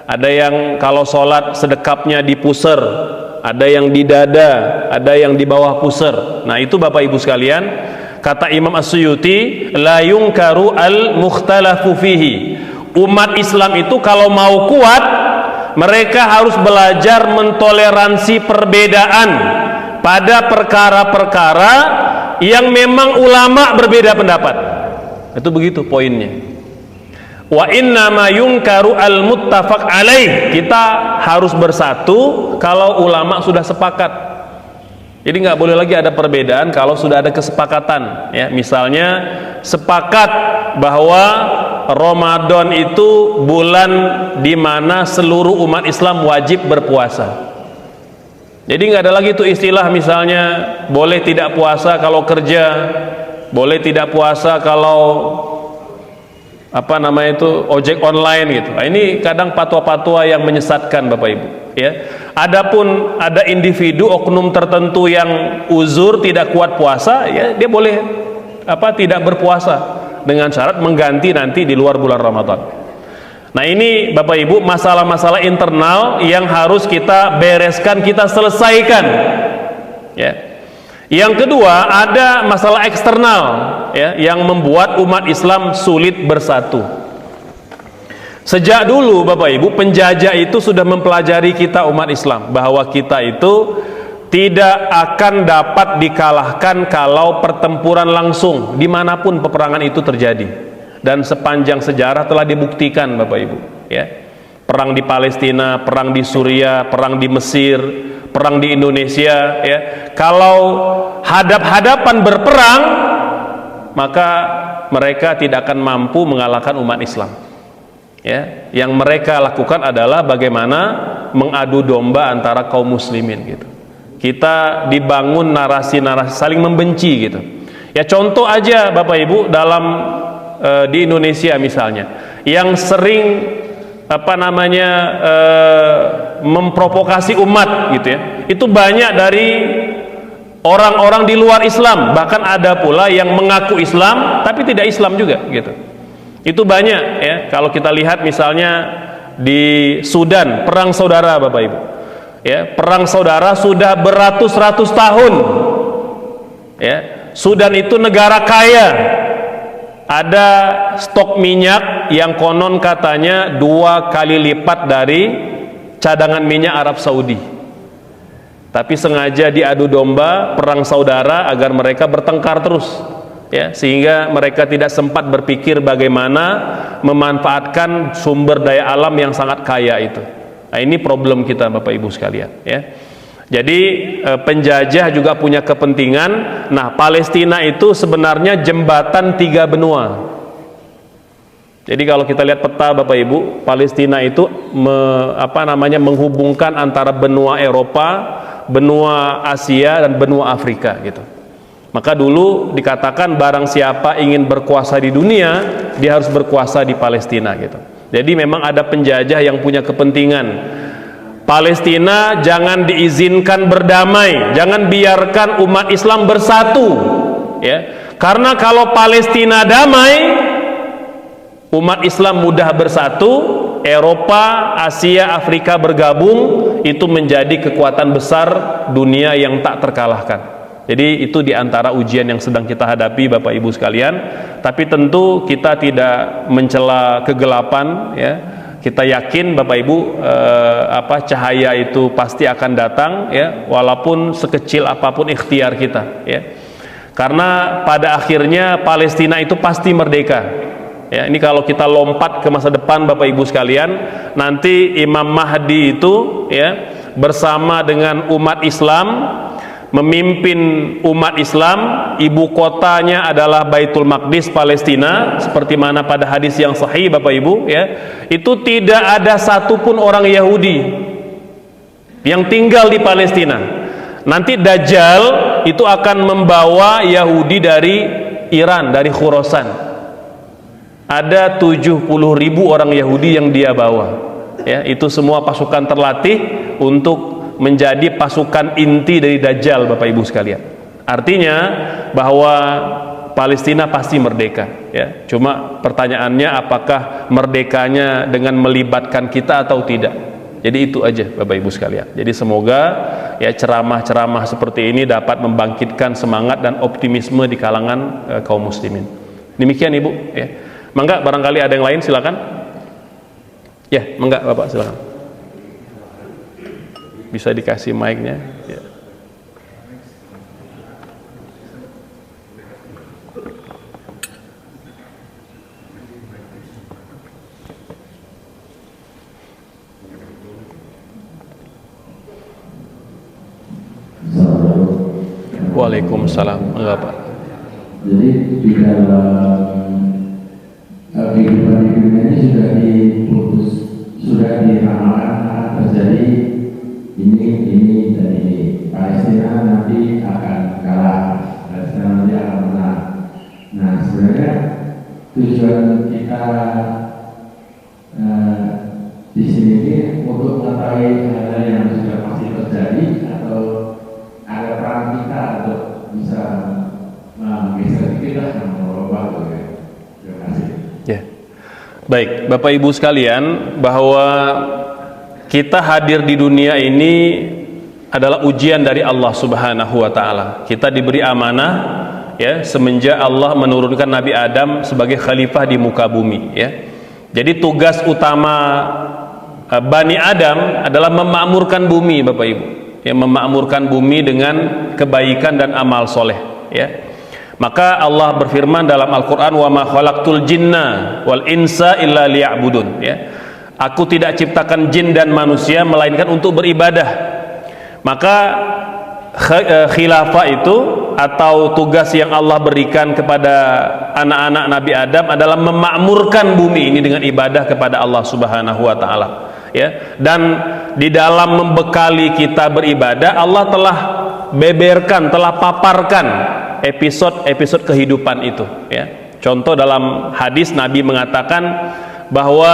ada yang kalau sholat sedekapnya dipuser ada yang di dada, ada yang di bawah pusar. Nah, itu Bapak Ibu sekalian, kata Imam As-Suyuti, la yungkaru al-mukhtalafu fihi. Umat Islam itu kalau mau kuat, mereka harus belajar mentoleransi perbedaan pada perkara-perkara yang memang ulama berbeda pendapat. Itu begitu poinnya. Wa inna ma yungkaru al muttafaq alaih. Kita harus bersatu kalau ulama sudah sepakat. Jadi nggak boleh lagi ada perbedaan kalau sudah ada kesepakatan. Ya, misalnya sepakat bahwa Ramadan itu bulan di mana seluruh umat Islam wajib berpuasa. Jadi nggak ada lagi tuh istilah misalnya boleh tidak puasa kalau kerja, boleh tidak puasa kalau apa namanya itu ojek online gitu. Nah, ini kadang fatwa-fatwa yang menyesatkan Bapak Ibu. Ya, adapun ada individu oknum tertentu yang uzur tidak kuat puasa, ya dia boleh tidak berpuasa dengan syarat mengganti nanti di luar bulan Ramadan. Nah, ini Bapak Ibu masalah-masalah internal yang harus kita bereskan, kita selesaikan. Ya. Yang kedua, ada masalah eksternal ya, yang membuat umat Islam sulit bersatu. Sejak dulu Bapak Ibu, penjajah itu sudah mempelajari kita umat Islam bahwa kita itu tidak akan dapat dikalahkan kalau pertempuran langsung dimanapun peperangan itu terjadi. Dan sepanjang sejarah telah dibuktikan Bapak Ibu ya. Perang di Palestina, perang di Suriah, perang di Mesir, perang di Indonesia ya. Kalau hadap-hadapan berperang, maka mereka tidak akan mampu mengalahkan umat Islam ya. Yang mereka lakukan adalah bagaimana mengadu domba antara kaum muslimin gitu. Kita dibangun narasi-narasi saling membenci gitu ya. Contoh aja Bapak Ibu dalam di Indonesia misalnya yang sering memprovokasi umat gitu ya, itu banyak dari orang-orang di luar Islam, bahkan ada pula yang mengaku Islam tapi tidak Islam juga gitu. Itu banyak ya. Kalau kita lihat misalnya di Sudan, perang saudara Bapak Ibu ya, perang saudara sudah beratus-ratus tahun ya. Sudan itu negara kaya, ada stok minyak yang konon katanya 2 kali lipat dari cadangan minyak Arab Saudi. Tapi sengaja diadu domba perang saudara agar mereka bertengkar terus ya, sehingga mereka tidak sempat berpikir bagaimana memanfaatkan sumber daya alam yang sangat kaya itu. Nah, ini problem kita Bapak Ibu sekalian ya. Jadi penjajah juga punya kepentingan. Nah, Palestina itu sebenarnya jembatan 3 benua. Jadi kalau kita lihat peta Bapak Ibu, Palestina itu menghubungkan antara benua Eropa, benua Asia dan benua Afrika gitu. Maka dulu dikatakan barang siapa ingin berkuasa di dunia, dia harus berkuasa di Palestina gitu. Jadi memang ada penjajah yang punya kepentingan. Palestina jangan diizinkan berdamai, jangan biarkan umat Islam bersatu ya. Karena kalau Palestina damai, umat Islam mudah bersatu, Eropa, Asia, Afrika bergabung, itu menjadi kekuatan besar dunia yang tak terkalahkan. Jadi itu diantara ujian yang sedang kita hadapi Bapak Ibu sekalian. Tapi tentu kita tidak mencela kegelapan ya. Kita yakin Bapak Ibu cahaya itu pasti akan datang ya, walaupun sekecil apapun ikhtiar kita ya. Karena pada akhirnya Palestina itu pasti merdeka. Ya, ini kalau kita lompat ke masa depan Bapak Ibu sekalian, nanti Imam Mahdi itu ya bersama dengan umat Islam memimpin umat Islam, ibu kotanya adalah Baitul Maqdis Palestina, seperti mana pada hadis yang sahih Bapak Ibu ya, itu tidak ada satupun orang Yahudi yang tinggal di Palestina. Nanti Dajjal itu akan membawa Yahudi dari Iran, dari Khurasan. Ada 70.000 orang Yahudi yang dia bawa ya, itu semua pasukan terlatih untuk menjadi pasukan inti dari Dajjal Bapak Ibu sekalian. Artinya bahwa Palestina pasti merdeka ya. Cuma pertanyaannya apakah merdekanya dengan melibatkan kita atau tidak Jadi itu aja Bapak Ibu sekalian. Jadi semoga ya ceramah-ceramah seperti ini dapat membangkitkan semangat dan optimisme di kalangan kaum muslimin. Demikian Ibu ya. Mangga barangkali ada yang lain silakan. Ya, mangga Bapak silakan. Bisa dikasih mic-nya ya. Waalaikumsalam. Enggak Pak. Jadi di dalam kehidupan di dunia ini sudah diputus, sudah diramalkan akan terjadi ini dan ini. Palestina nanti akan kalah, Palestina nanti akan menang. Nah sebenarnya tujuan kita di sini ini untuk mengetahui hal-hal yang sudah pasti terjadi atau ada peran kita untuk bisa menggeser kita yang merubah. Terima kasih. Ya. Baik, Bapak Ibu sekalian, bahwa kita hadir di dunia ini adalah ujian dari Allah Subhanahu wa taala. Kita diberi amanah ya semenjak Allah menurunkan Nabi Adam sebagai khalifah di muka bumi ya. Jadi tugas utama Bani Adam adalah memakmurkan bumi Bapak Ibu. Ya, memakmurkan bumi dengan kebaikan dan amal soleh ya. Maka Allah berfirman dalam Al-Quran, wa ma khalaqtul jinna wal insa illa liya'budun ya. Aku tidak ciptakan jin dan manusia melainkan untuk beribadah. Maka khilafah itu atau tugas yang Allah berikan kepada anak-anak Nabi Adam adalah memakmurkan bumi ini dengan ibadah kepada Allah Subhanahu wa taala ya. Dan di dalam membekali kita beribadah, Allah telah beberkan, telah paparkan episode-episode kehidupan itu ya. Contoh dalam hadis Nabi mengatakan bahwa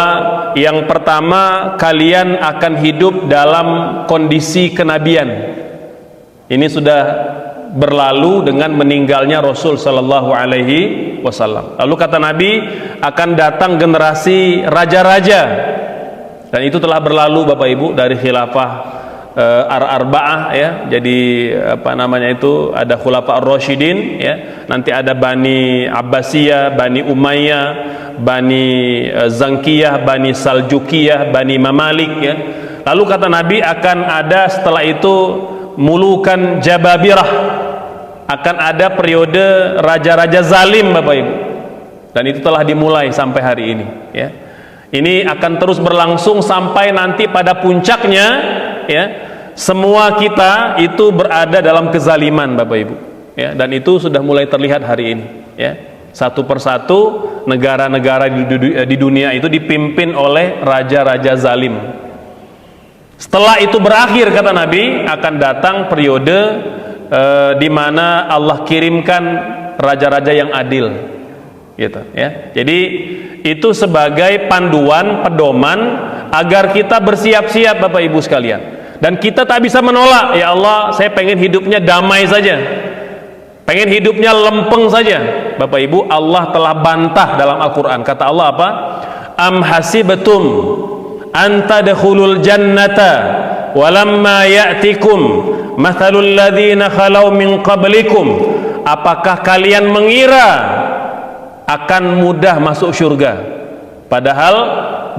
yang pertama kalian akan hidup dalam kondisi kenabian. Ini sudah berlalu dengan meninggalnya Rasul sallallahu alaihi wasallam. Lalu kata Nabi akan datang generasi raja-raja. Dan itu telah berlalu Bapak Ibu dari khilafah Ar-Arba'ah ya. Jadi apa namanya itu, ada Khulafa Ar-Rasyidin ya. Nanti ada Bani Abbasiyah, Bani Umayyah, Bani Zangkiyah, Bani Saljukiyah, Bani Mamalik ya. Lalu kata Nabi akan ada setelah itu mulukan Jababirah, akan ada periode raja-raja zalim Bapak Ibu. Dan itu telah dimulai sampai hari ini ya. Ini akan terus berlangsung sampai nanti pada puncaknya ya, semua kita itu berada dalam kezaliman Bapak Ibu ya. Dan itu sudah mulai terlihat hari ini ya. Satu persatu negara-negara di dunia itu dipimpin oleh raja-raja zalim. Setelah itu berakhir kata Nabi, akan datang periode di mana Allah kirimkan raja-raja yang adil gitu ya. Jadi itu sebagai panduan, pedoman agar kita bersiap-siap Bapak Ibu sekalian. Dan kita tak bisa menolak, ya Allah saya pengen hidupnya damai saja, pengen hidupnya lempeng saja. Bapak Ibu, Allah telah bantah dalam Al-Quran. Kata Allah apa? Am hasibatum an tadkhulul jannata walamma ya'tikum mathalul ladzina khalau min qablikum. Apakah kalian mengira akan mudah masuk surga, padahal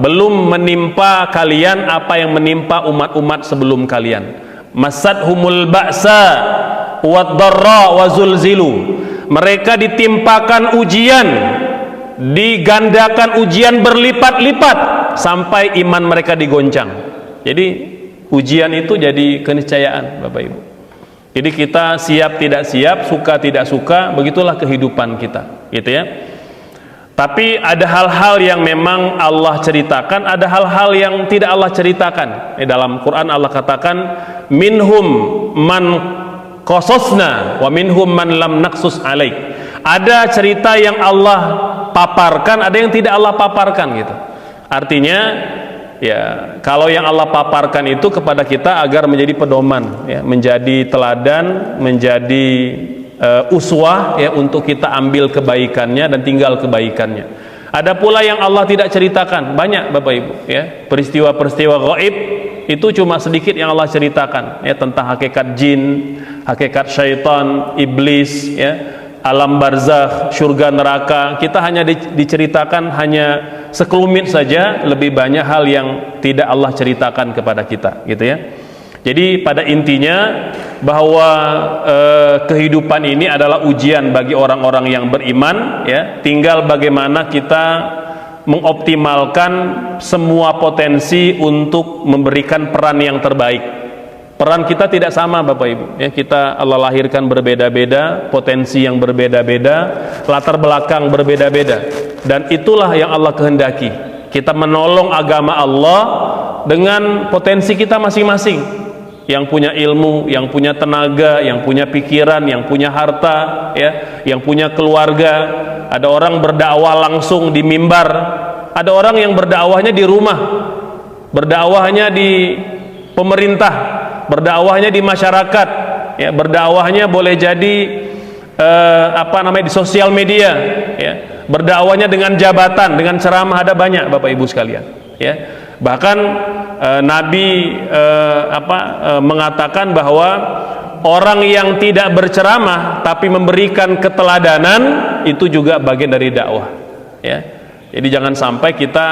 belum menimpa kalian apa yang menimpa umat-umat sebelum kalian. Masadhumul ba'sa wad-dharra wa zulzilu. Mereka ditimpakan ujian, digandakan ujian berlipat-lipat sampai iman mereka digoncang. Jadi ujian itu jadi keniscayaan Bapak Ibu. Jadi kita siap tidak siap, suka tidak suka, begitulah kehidupan kita gitu ya. Tapi ada hal-hal yang memang Allah ceritakan, ada hal-hal yang tidak Allah ceritakan. Dalam Quran Allah katakan, minhum man qasasna wa minhum man lam naqsus alaik. Ada cerita yang Allah paparkan, ada yang tidak Allah paparkan gitu. Artinya ya, kalau yang Allah paparkan itu kepada kita agar menjadi pedoman ya, menjadi teladan, menjadi uswah ya, untuk kita ambil kebaikannya dan tinggal kebaikannya. Ada pula yang Allah tidak ceritakan, banyak Bapak Ibu ya, peristiwa-peristiwa gaib itu cuma sedikit yang Allah ceritakan ya, tentang hakikat jin, hakikat syaitan, iblis ya, alam barzakh, surga neraka. Kita hanya diceritakan hanya sekelumit saja, lebih banyak hal yang tidak Allah ceritakan kepada kita gitu ya. Jadi pada intinya bahwa kehidupan ini adalah ujian bagi orang-orang yang beriman ya, tinggal bagaimana kita mengoptimalkan semua potensi untuk memberikan peran yang terbaik. Peran kita tidak sama Bapak Ibu ya, kita Allah lahirkan berbeda-beda, potensi yang berbeda-beda, latar belakang berbeda-beda, dan itulah yang Allah kehendaki, kita menolong agama Allah dengan potensi kita masing-masing. Yang punya ilmu, yang punya tenaga, yang punya pikiran, yang punya harta ya, yang punya keluarga. Ada orang berdakwah langsung di mimbar, ada orang yang berdakwahnya di rumah, berdakwahnya di pemerintah, berdakwahnya di masyarakat ya, berdakwahnya boleh jadi di sosial media ya, berdakwahnya dengan jabatan, dengan ceramah, ada banyak Bapak Ibu sekalian ya. Bahkan Nabi mengatakan bahwa orang yang tidak berceramah tapi memberikan keteladanan itu juga bagian dari dakwah ya. Jadi jangan sampai kita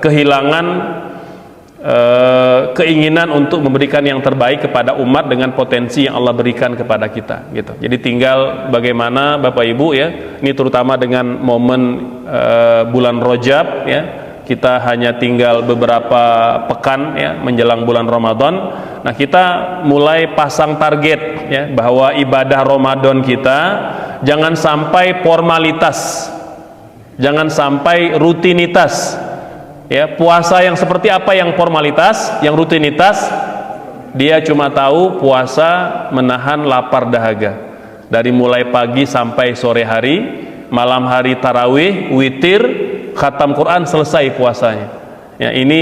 kehilangan keinginan untuk memberikan yang terbaik kepada umat dengan potensi yang Allah berikan kepada kita gitu. Jadi tinggal bagaimana Bapak Ibu ya, ini terutama dengan momen bulan Rajab ya, kita hanya tinggal beberapa pekan ya menjelang bulan Ramadan. Nah, kita mulai pasang target ya, bahwa ibadah Ramadan kita jangan sampai formalitas, jangan sampai rutinitas ya. Puasa yang seperti apa yang formalitas, yang rutinitas, dia cuma tahu puasa menahan lapar dahaga dari mulai pagi sampai sore hari, malam hari tarawih, witir, khatam Quran, selesai puasanya ya. Ini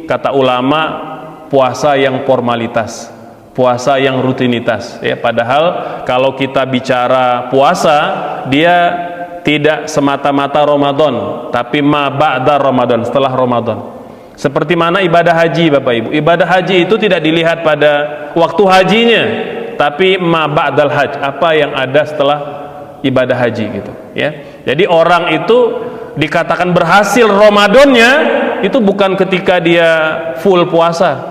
kata ulama puasa yang formalitas, puasa yang rutinitas ya. Padahal kalau kita bicara puasa, dia tidak semata-mata Ramadan, tapi ma ba'da Ramadan, setelah Ramadan. Seperti mana ibadah haji Bapak Ibu, ibadah haji itu tidak dilihat pada waktu hajinya, tapi ma ba'dal haj, apa yang ada setelah ibadah haji gitu ya. Jadi orang itu dikatakan berhasil Ramadannya itu bukan ketika dia full puasa,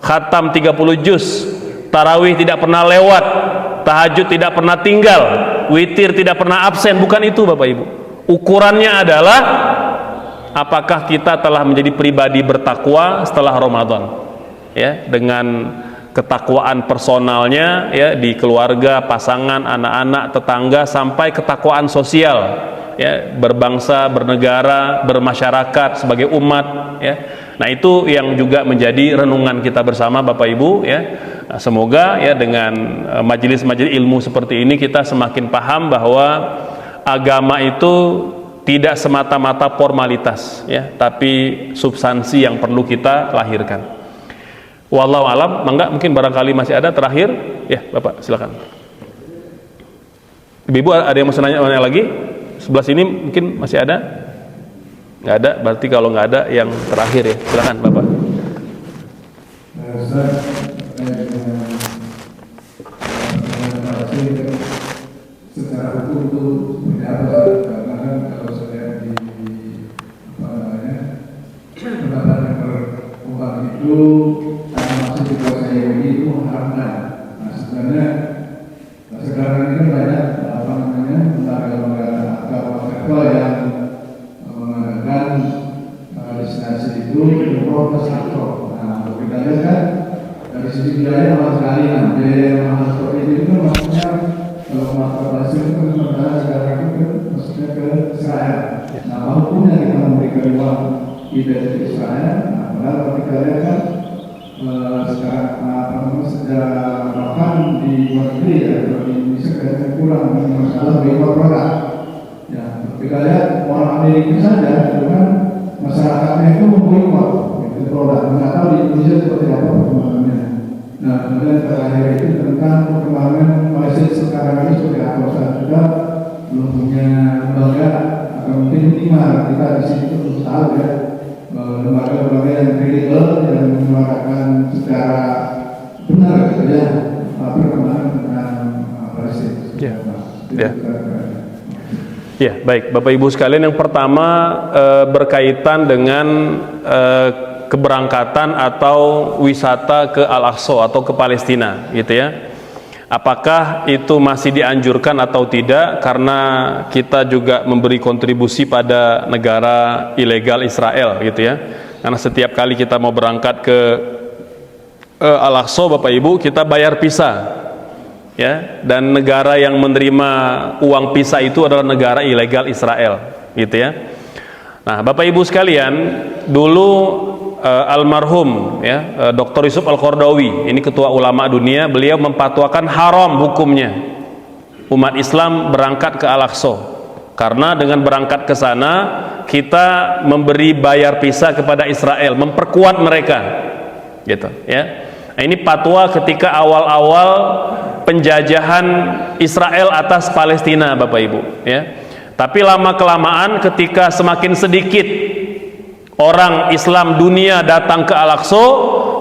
khatam 30 juz, tarawih tidak pernah lewat, tahajud tidak pernah tinggal, witir tidak pernah absen, bukan itu Bapak Ibu. Ukurannya adalah apakah kita telah menjadi pribadi bertakwa setelah Ramadan ya, dengan ketakwaan personalnya ya, di keluarga, pasangan, anak-anak, tetangga, sampai ketakwaan sosial ya, berbangsa, bernegara, bermasyarakat sebagai umat ya. Nah, itu yang juga menjadi renungan kita bersama Bapak Ibu ya. Nah, semoga ya dengan majelis-majelis ilmu seperti ini kita semakin paham bahwa agama itu tidak semata-mata formalitas ya, tapi substansi yang perlu kita lahirkan. Wallahu alam. Mungkin barangkali masih ada terakhir ya, Bapak silakan. Ibu ada yang mau nanya lagi? Sebelah sini mungkin masih ada? Nggak ada, berarti kalau nggak ada yang terakhir ya, silakan Bapak. Secara hukum itu seperti apa? Karena kan kalau saya di pendapat yang berkembang itu masih di kuasa Yahudi itu mengharamkan. Nah, sebenarnya sekarang ini banyak agama yang mengatakan destinasi itu protes aktor. Nah, kita lihat kan dari sisi biaya mahal sekali. Nah, biaya mahal seperti itu maksudnya kalau masalah itu kan sementara sekarang itu maksudnya ke Israel. Nah, hukumnya kita memberikan uang tidak ke Israel. Nah, padahal kalau kita lihat kan sekarang sejak bahkan di luar negeri ya, di Indonesia kadang kurang masalah berimpor produk. Ya, kita lihat orang Amerika saja, itu kan masyarakatnya itu memboikot itu produk. Nggak tahu di Indonesia seperti apa perkembangannya. Nah, kemudian terakhir itu tentang perkembangan Malaysia sekarang ini seperti apa. Saya juga belum punya lembaga atau mungkin minimal kita di sini belum tahu ya lembaga-lembaga yang kredibel yang menyuarakan secara benar gitu ya perkembangan tentang Palestina. Ya. Ya, baik Bapak Ibu sekalian, yang pertama berkaitan dengan keberangkatan atau wisata ke Al-Aqsa atau ke Palestina gitu ya. Apakah itu masih dianjurkan atau tidak, karena kita juga memberi kontribusi pada negara ilegal Israel gitu ya. Karena setiap kali kita mau berangkat ke Al-Aqsa Bapak Ibu, kita bayar visa ya, dan negara yang menerima uang visa itu adalah negara ilegal Israel gitu ya. Nah Bapak Ibu sekalian, dulu almarhum ya Dr. Yusuf Al-Qaradawi, ini ketua ulama dunia, beliau memfatwakan haram hukumnya umat Islam berangkat ke Al-Aqsa, karena dengan berangkat ke sana kita memberi bayar visa kepada Israel, memperkuat mereka gitu ya. Nah, ini fatwa ketika awal-awal penjajahan Israel atas Palestina Bapak Ibu ya. Tapi lama kelamaan ketika semakin sedikit orang Islam dunia datang ke Al-Aqsa,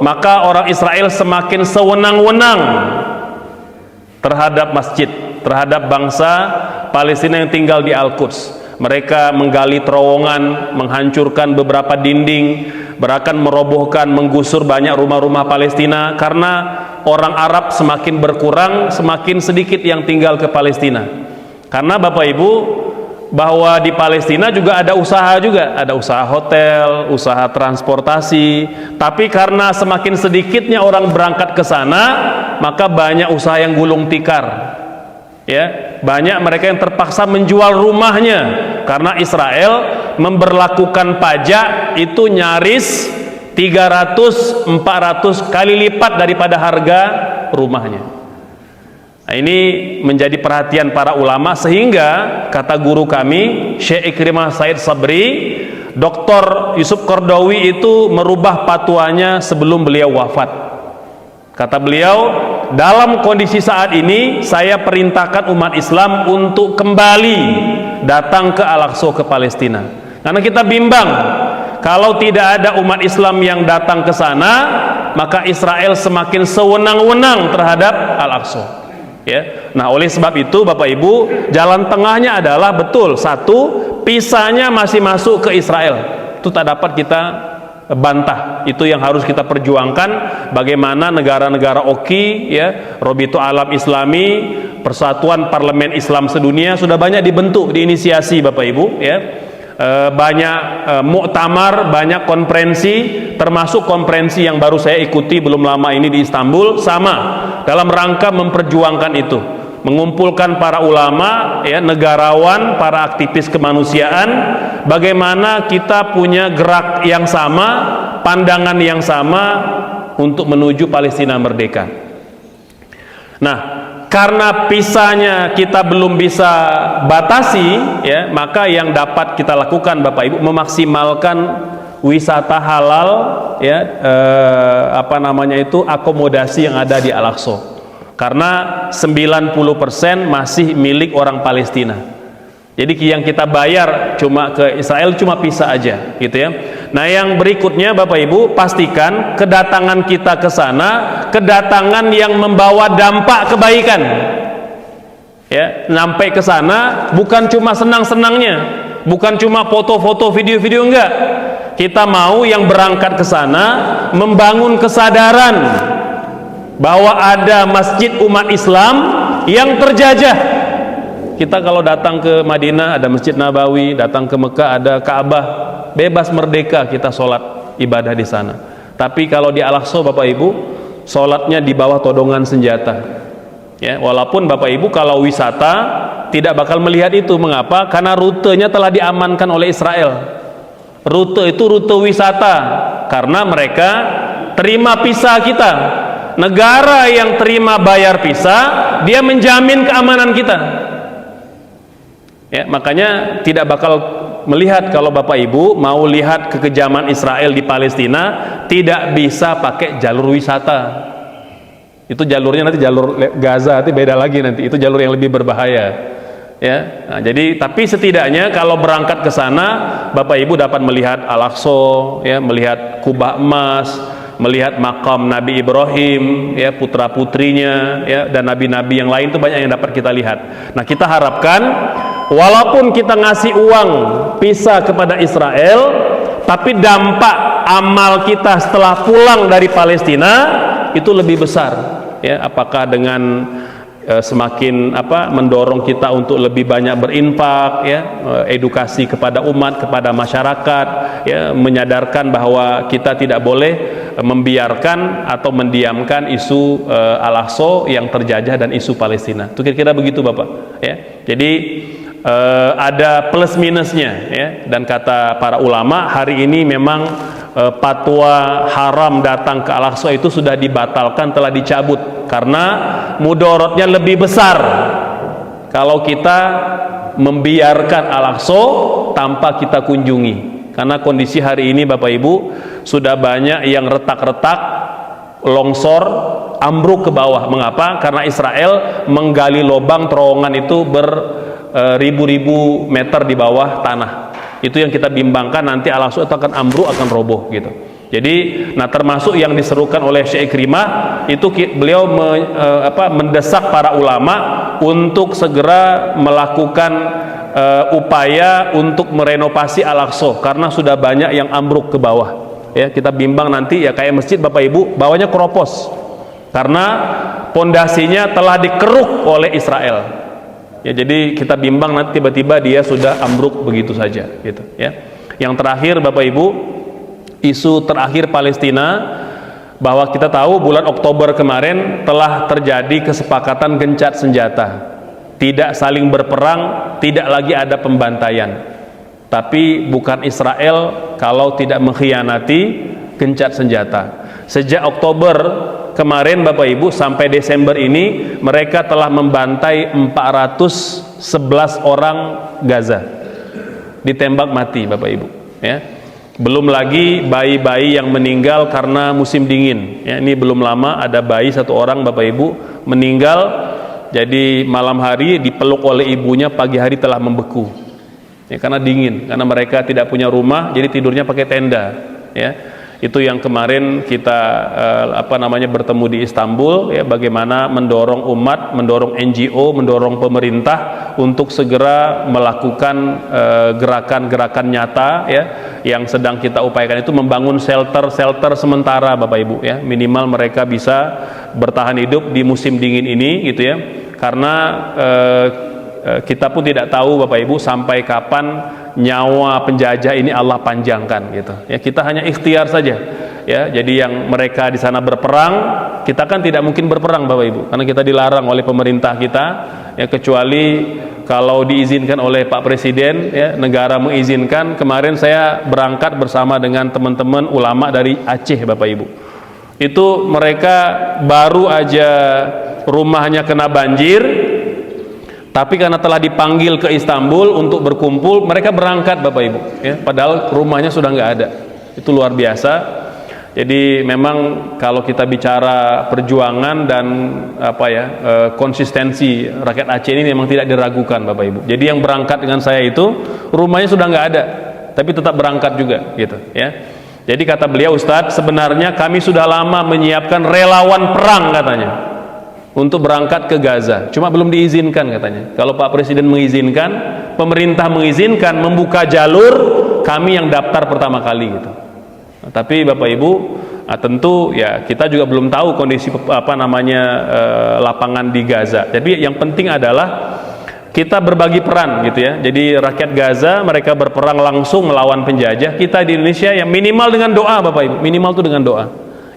maka orang Israel semakin sewenang-wenang terhadap masjid, terhadap bangsa Palestina yang tinggal di Al-Quds. Mereka menggali terowongan, menghancurkan beberapa dinding, bahkan merobohkan, menggusur banyak rumah-rumah Palestina, karena orang Arab semakin berkurang, semakin sedikit yang tinggal ke Palestina. Karena Bapak Ibu, bahwa di Palestina juga ada usaha hotel, usaha transportasi, tapi karena semakin sedikitnya orang berangkat ke sana, maka banyak usaha yang gulung tikar ya, banyak mereka yang terpaksa menjual rumahnya, karena Israel memberlakukan pajak itu nyaris 300-400 kali lipat daripada harga rumahnya. Nah, ini menjadi perhatian para ulama, sehingga kata guru kami Syekh Ikrimah Said Sabri, Dr. Yusuf Qaradawi itu merubah fatwanya sebelum beliau wafat. Kata beliau, dalam kondisi saat ini saya perintahkan umat Islam untuk kembali datang ke Al-Aqsa, ke Palestina, karena kita bimbang kalau tidak ada umat Islam yang datang ke sana, maka Israel semakin sewenang-wenang terhadap Al-Aqsa ya. Nah oleh sebab itu Bapak Ibu, jalan tengahnya adalah betul, satu, visanya masih masuk ke Israel, itu tak dapat kita bantah, itu yang harus kita perjuangkan. Bagaimana negara-negara OKI ya, Robitu Alam Islami, Persatuan Parlemen Islam Sedunia sudah banyak dibentuk, diinisiasi Bapak Ibu ya. Banyak muktamar, banyak konferensi, termasuk konferensi yang baru saya ikuti belum lama ini di Istanbul, sama dalam rangka memperjuangkan itu, mengumpulkan para ulama ya, negarawan, para aktivis kemanusiaan, bagaimana kita punya gerak yang sama, pandangan yang sama untuk menuju Palestina merdeka. Nah, karena pisahnya kita belum bisa batasi ya, maka yang dapat kita lakukan Bapak Ibu, memaksimalkan wisata halal ya, akomodasi yang ada di Al-Aqsa, karena 90% masih milik orang Palestina. Jadi yang kita bayar cuma ke Israel cuma pisah aja gitu ya. Nah yang berikutnya Bapak Ibu, pastikan kedatangan kita ke sana kedatangan yang membawa dampak kebaikan ya. Sampai ke sana bukan cuma senang-senangnya, bukan cuma foto-foto, video-video, enggak. Kita mau yang berangkat ke sana membangun kesadaran bahwa ada masjid umat Islam yang terjajah. Kita kalau datang ke Madinah ada Masjid Nabawi, datang ke Mekah ada Ka'bah, bebas merdeka kita sholat ibadah di sana. Tapi kalau di Al-Aqsa Bapak Ibu, sholatnya di bawah todongan senjata ya. Walaupun Bapak Ibu kalau wisata tidak bakal melihat itu. Mengapa? Karena rutenya telah diamankan oleh Israel. Rute itu rute wisata, karena mereka terima visa kita. Negara yang terima bayar visa, dia menjamin keamanan kita ya. Makanya tidak bakal melihat, kalau Bapak Ibu mau lihat kekejaman Israel di Palestina, tidak bisa pakai jalur wisata. Itu jalurnya nanti jalur Gaza, nanti beda lagi, nanti itu jalur yang lebih berbahaya Ya, nah, jadi tapi setidaknya kalau berangkat ke sana, Bapak Ibu dapat melihat Al-Aqsa, ya, melihat Kubah Emas, melihat makam Nabi Ibrahim, ya, putra putrinya, ya, dan nabi-nabi yang lain itu banyak yang dapat kita lihat. Nah, kita harapkan walaupun kita ngasih uang visa kepada Israel, tapi dampak amal kita setelah pulang dari Palestina itu lebih besar, ya. Apakah dengan semakin mendorong kita untuk lebih banyak berinfak, ya, edukasi kepada umat, kepada masyarakat, ya, menyadarkan bahwa kita tidak boleh membiarkan atau mendiamkan isu Al-Aqsa yang terjajah dan isu Palestina. Itu kira-kira begitu, Bapak, ya. Jadi ada plus minusnya, ya, dan kata para ulama hari ini memang fatwa haram datang ke Al-Aqsa itu sudah dibatalkan, telah dicabut karena mudorotnya lebih besar kalau kita membiarkan Al-Aqsa tanpa kita kunjungi. Karena kondisi hari ini Bapak Ibu sudah banyak yang retak-retak, longsor, ambruk ke bawah. Mengapa? Karena Israel menggali lubang terowongan itu beribu-ribu meter di bawah tanah. Itu yang kita bimbangkan nanti Al-Aqsa itu akan ambruk, akan roboh gitu. Jadi, nah termasuk yang diserukan oleh Syekh Ikrimah itu beliau mendesak para ulama untuk segera melakukan upaya untuk merenovasi Al-Aqsa karena sudah banyak yang ambruk ke bawah. Ya, kita bimbang nanti ya kayak masjid Bapak Ibu, bawahnya keropos karena pondasinya telah dikeruk oleh Israel. Ya, jadi kita bimbang nanti tiba-tiba dia sudah ambruk begitu saja, gitu. Ya. Yang terakhir Bapak Ibu, isu terakhir Palestina, bahwa kita tahu bulan Oktober kemarin telah terjadi kesepakatan gencat senjata, tidak saling berperang, tidak lagi ada pembantaian. Tapi bukan Israel kalau tidak mengkhianati gencat senjata. Sejak Oktober kemarin Bapak Ibu sampai Desember ini mereka telah membantai 411 orang Gaza, ditembak mati Bapak Ibu, ya. Belum lagi bayi-bayi yang meninggal karena musim dingin, ya. Ini belum lama ada bayi satu orang Bapak Ibu meninggal, jadi malam hari dipeluk oleh ibunya, pagi hari telah membeku, ya, karena dingin, karena mereka tidak punya rumah, jadi tidurnya pakai tenda, ya. Itu yang kemarin kita bertemu di Istanbul, ya, bagaimana mendorong umat, mendorong NGO, mendorong pemerintah untuk segera melakukan gerakan-gerakan nyata, ya, yang sedang kita upayakan itu membangun shelter sementara Bapak Ibu, ya, minimal mereka bisa bertahan hidup di musim dingin ini, gitu ya, karena kita pun tidak tahu Bapak Ibu sampai kapan nyawa penjajah ini Allah panjangkan, gitu ya. Kita hanya ikhtiar saja, ya. Jadi yang mereka di sana berperang, kita kan tidak mungkin berperang Bapak Ibu karena kita dilarang oleh pemerintah kita, ya, kecuali kalau diizinkan oleh Pak Presiden, ya, negara mengizinkan. Kemarin saya berangkat bersama dengan teman-teman ulama dari Aceh Bapak Ibu, itu mereka baru aja rumahnya kena banjir, tapi karena telah dipanggil ke Istanbul untuk berkumpul, mereka berangkat Bapak Ibu, ya, padahal rumahnya sudah nggak ada. Itu luar biasa. Jadi memang kalau kita bicara perjuangan dan konsistensi rakyat Aceh ini memang tidak diragukan Bapak Ibu. Jadi yang berangkat dengan saya itu rumahnya sudah nggak ada, tapi tetap berangkat juga, gitu ya. Jadi kata beliau, Ustadz, sebenarnya kami sudah lama menyiapkan relawan perang katanya untuk berangkat ke Gaza, cuma belum diizinkan katanya. Kalau Pak Presiden mengizinkan, pemerintah mengizinkan, membuka jalur, kami yang daftar pertama kali, gitu. Nah, tapi Bapak Ibu, tentu ya kita juga belum tahu kondisi lapangan di Gaza. Jadi yang penting adalah kita berbagi peran, gitu ya. Jadi rakyat Gaza mereka berperang langsung melawan penjajah, kita di Indonesia yang minimal dengan doa Bapak Ibu, minimal itu dengan doa.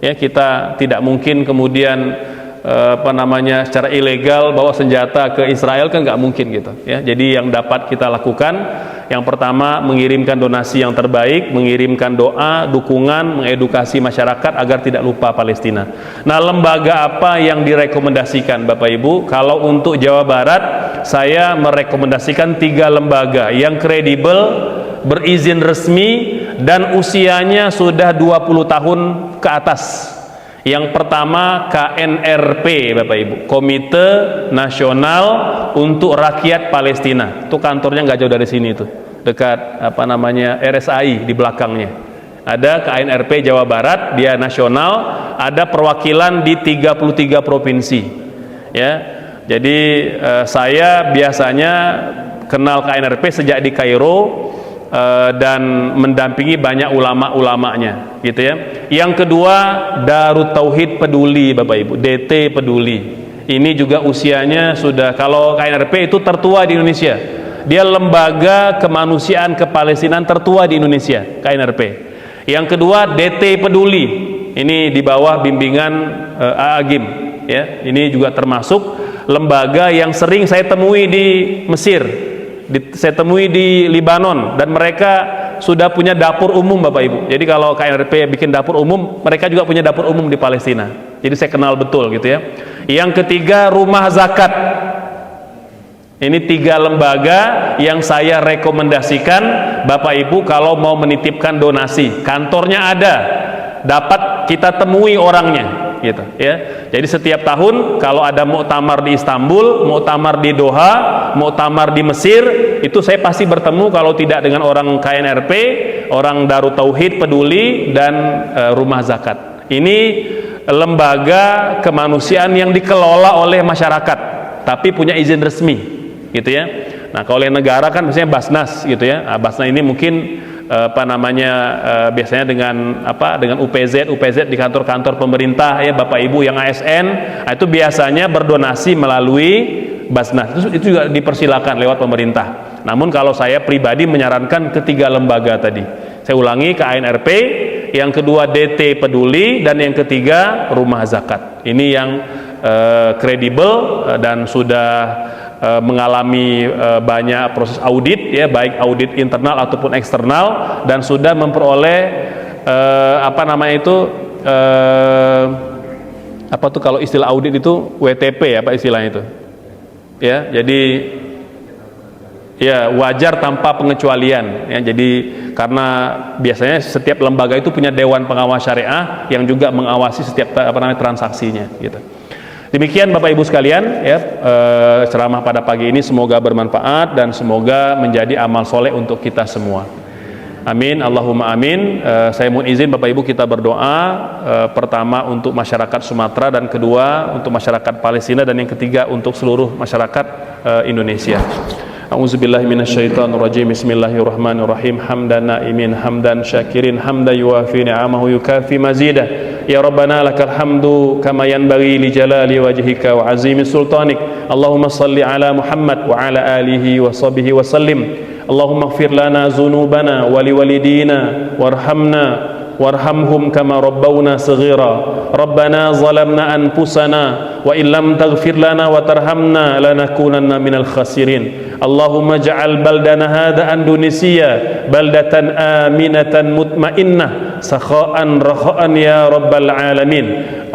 Ya, kita tidak mungkin kemudian secara ilegal bawa senjata ke Israel, kan nggak mungkin, gitu ya. Jadi yang dapat kita lakukan, yang pertama mengirimkan donasi yang terbaik, mengirimkan doa, dukungan, mengedukasi masyarakat agar tidak lupa Palestina. Nah, lembaga apa yang direkomendasikan Bapak Ibu? Kalau untuk Jawa Barat, saya merekomendasikan 3 lembaga yang kredibel, berizin resmi, dan usianya sudah 20 tahun ke atas. Yang pertama KNRP, Bapak Ibu, Komite Nasional untuk Rakyat Palestina. Itu kantornya nggak jauh dari sini tuh, dekat apa namanya RSAI di belakangnya. Ada KNRP Jawa Barat, dia nasional, ada perwakilan di 33 provinsi. Ya, jadi saya biasanya kenal KNRP sejak di Kairo. Dan mendampingi banyak ulama-ulamanya gitu ya. Yang kedua Darut Tauhid Peduli, Bapak Ibu, DT Peduli. Ini juga usianya sudah, kalau KNRP itu tertua di Indonesia. Dia lembaga kemanusiaan kepalestinaan tertua di Indonesia, KNRP. Yang kedua DT Peduli. Ini di bawah bimbingan Agim ya. Ini juga termasuk lembaga yang sering saya temui di Mesir. Saya temui di Libanon, dan mereka sudah punya dapur umum, Bapak Ibu. Jadi kalau KNRP bikin dapur umum, mereka juga punya dapur umum di Palestina. Jadi saya kenal betul gitu ya. Yang ketiga Rumah Zakat. Ini 3 lembaga yang saya rekomendasikan Bapak Ibu kalau mau menitipkan donasi. Kantornya ada, dapat kita temui orangnya gitu ya. Jadi setiap tahun kalau ada muktamar di Istanbul, muktamar di Doha, muktamar di Mesir, itu saya pasti bertemu, kalau tidak dengan orang KNRP, orang Darut Tauhid Peduli, dan Rumah Zakat. Ini lembaga kemanusiaan yang dikelola oleh masyarakat tapi punya izin resmi gitu ya. Nah, kalau oleh negara kan biasanya Basnas gitu ya. Nah, Basnas ini mungkin apa namanya biasanya dengan UPZ di kantor-kantor pemerintah ya, Bapak Ibu yang ASN, nah, itu biasanya berdonasi melalui Basnas. Itu juga dipersilakan lewat pemerintah. Namun kalau saya pribadi menyarankan ketiga lembaga tadi. Saya ulangi, KNRP, yang kedua DT Peduli, dan yang ketiga Rumah Zakat. Ini yang kredibel dan sudah mengalami banyak proses audit ya, baik audit internal ataupun eksternal, dan sudah memperoleh apa tuh kalau istilah audit itu WTP ya Pak istilahnya itu ya. Jadi ya wajar tanpa pengecualian ya. Jadi karena biasanya setiap lembaga itu punya dewan pengawas syariah yang juga mengawasi setiap transaksinya gitu. Demikian Bapak Ibu sekalian ya, ceramah pada pagi ini semoga bermanfaat dan semoga menjadi amal soleh untuk kita semua. Amin, Allahumma amin. Saya mohon izin Bapak Ibu kita berdoa, pertama untuk masyarakat Sumatera, dan kedua untuk masyarakat Palestina, dan yang ketiga untuk seluruh masyarakat Indonesia. A'udzubillahi minasyaitonirrajim. Bismillahirrahmanirrahim. Hamdan na'imin, hamdan syakirin, hamdan yuwafi ni'amahu yukafi mazidah. Ya Rabbana lakal hamdu kama yanbaghi li jalali wajhika wa azimi sultanik. Allahumma salli ala Muhammad wa ala alihi wa sahbihi wa sallim. Allahumma ighfir lana dhunubana wa liwalidina warhamna warhamhum kama rabbawna saghira. Rabbana zalamna anfusana wa in lam taghfir lana wa tarhamna lanakunanna minal khasirin. Allahumma ja'al baldana hadha Indonesia baldatan aminatan mutmainnah sakha'an rakha'an ya rabbal alamin.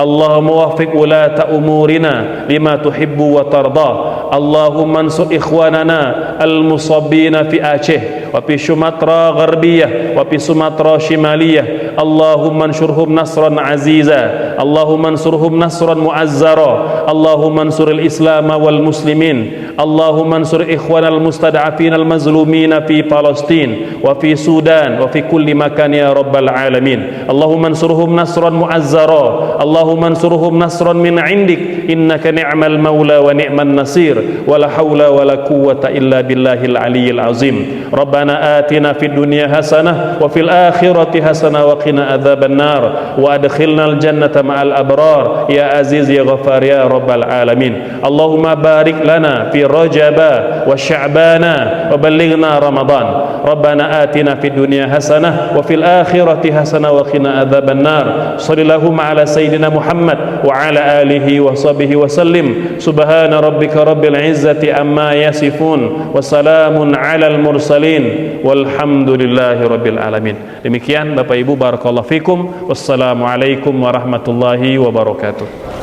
Allahumma waffiq ulata umurina lima tuhibbu wa tarda. Allahumma ansur ikhwanana al-musabbina fi Aceh wa fi Sumatra Gharbiyah wa fi Sumatra Shimaliyah. Allahumma ansurhum nasran aziza. Allahumma ansurhum nasran muazzara. Allahumma ansuril Islam wal muslimin. Allahumma ansur ikhwanal mustad'afin al mazlumin fi Palestin wa fi Sudan wa fi kulli makan ya rabbal alamin. Allahumma ansurhum nasran muazzara. Allahumma ansurhum nasran min indik innaka ni'mal maula wa ni'man nasir wa la hawla wa la quwwata illa billahil aliyyil azim. Rabbana atina fid dunya hasanah wa fil akhirati hasanah wa qina adzaban nar wa adkhilnal jannata ma'al abrar ya aziz ya ghafar ya rabbal alamin. Allahumma barik lana fi rajaba wa sya'bana wa ballighna ramadan. Rabbana atina fid dunya hasanah wa fil akhirati hasanah wa qina adzaban nar. Sallallahu ala sayyidina Muhammad wa ala alihi wa sahbihi wa sallim. Subhana rabbika rabbil izzati amma yasifun wa salamun alal mursalin walhamdulillahi rabbil alamin. Demikian Bapak Ibu, barakallahu fikum. Wassalamualaikum warahmatullahi wabarakatuh.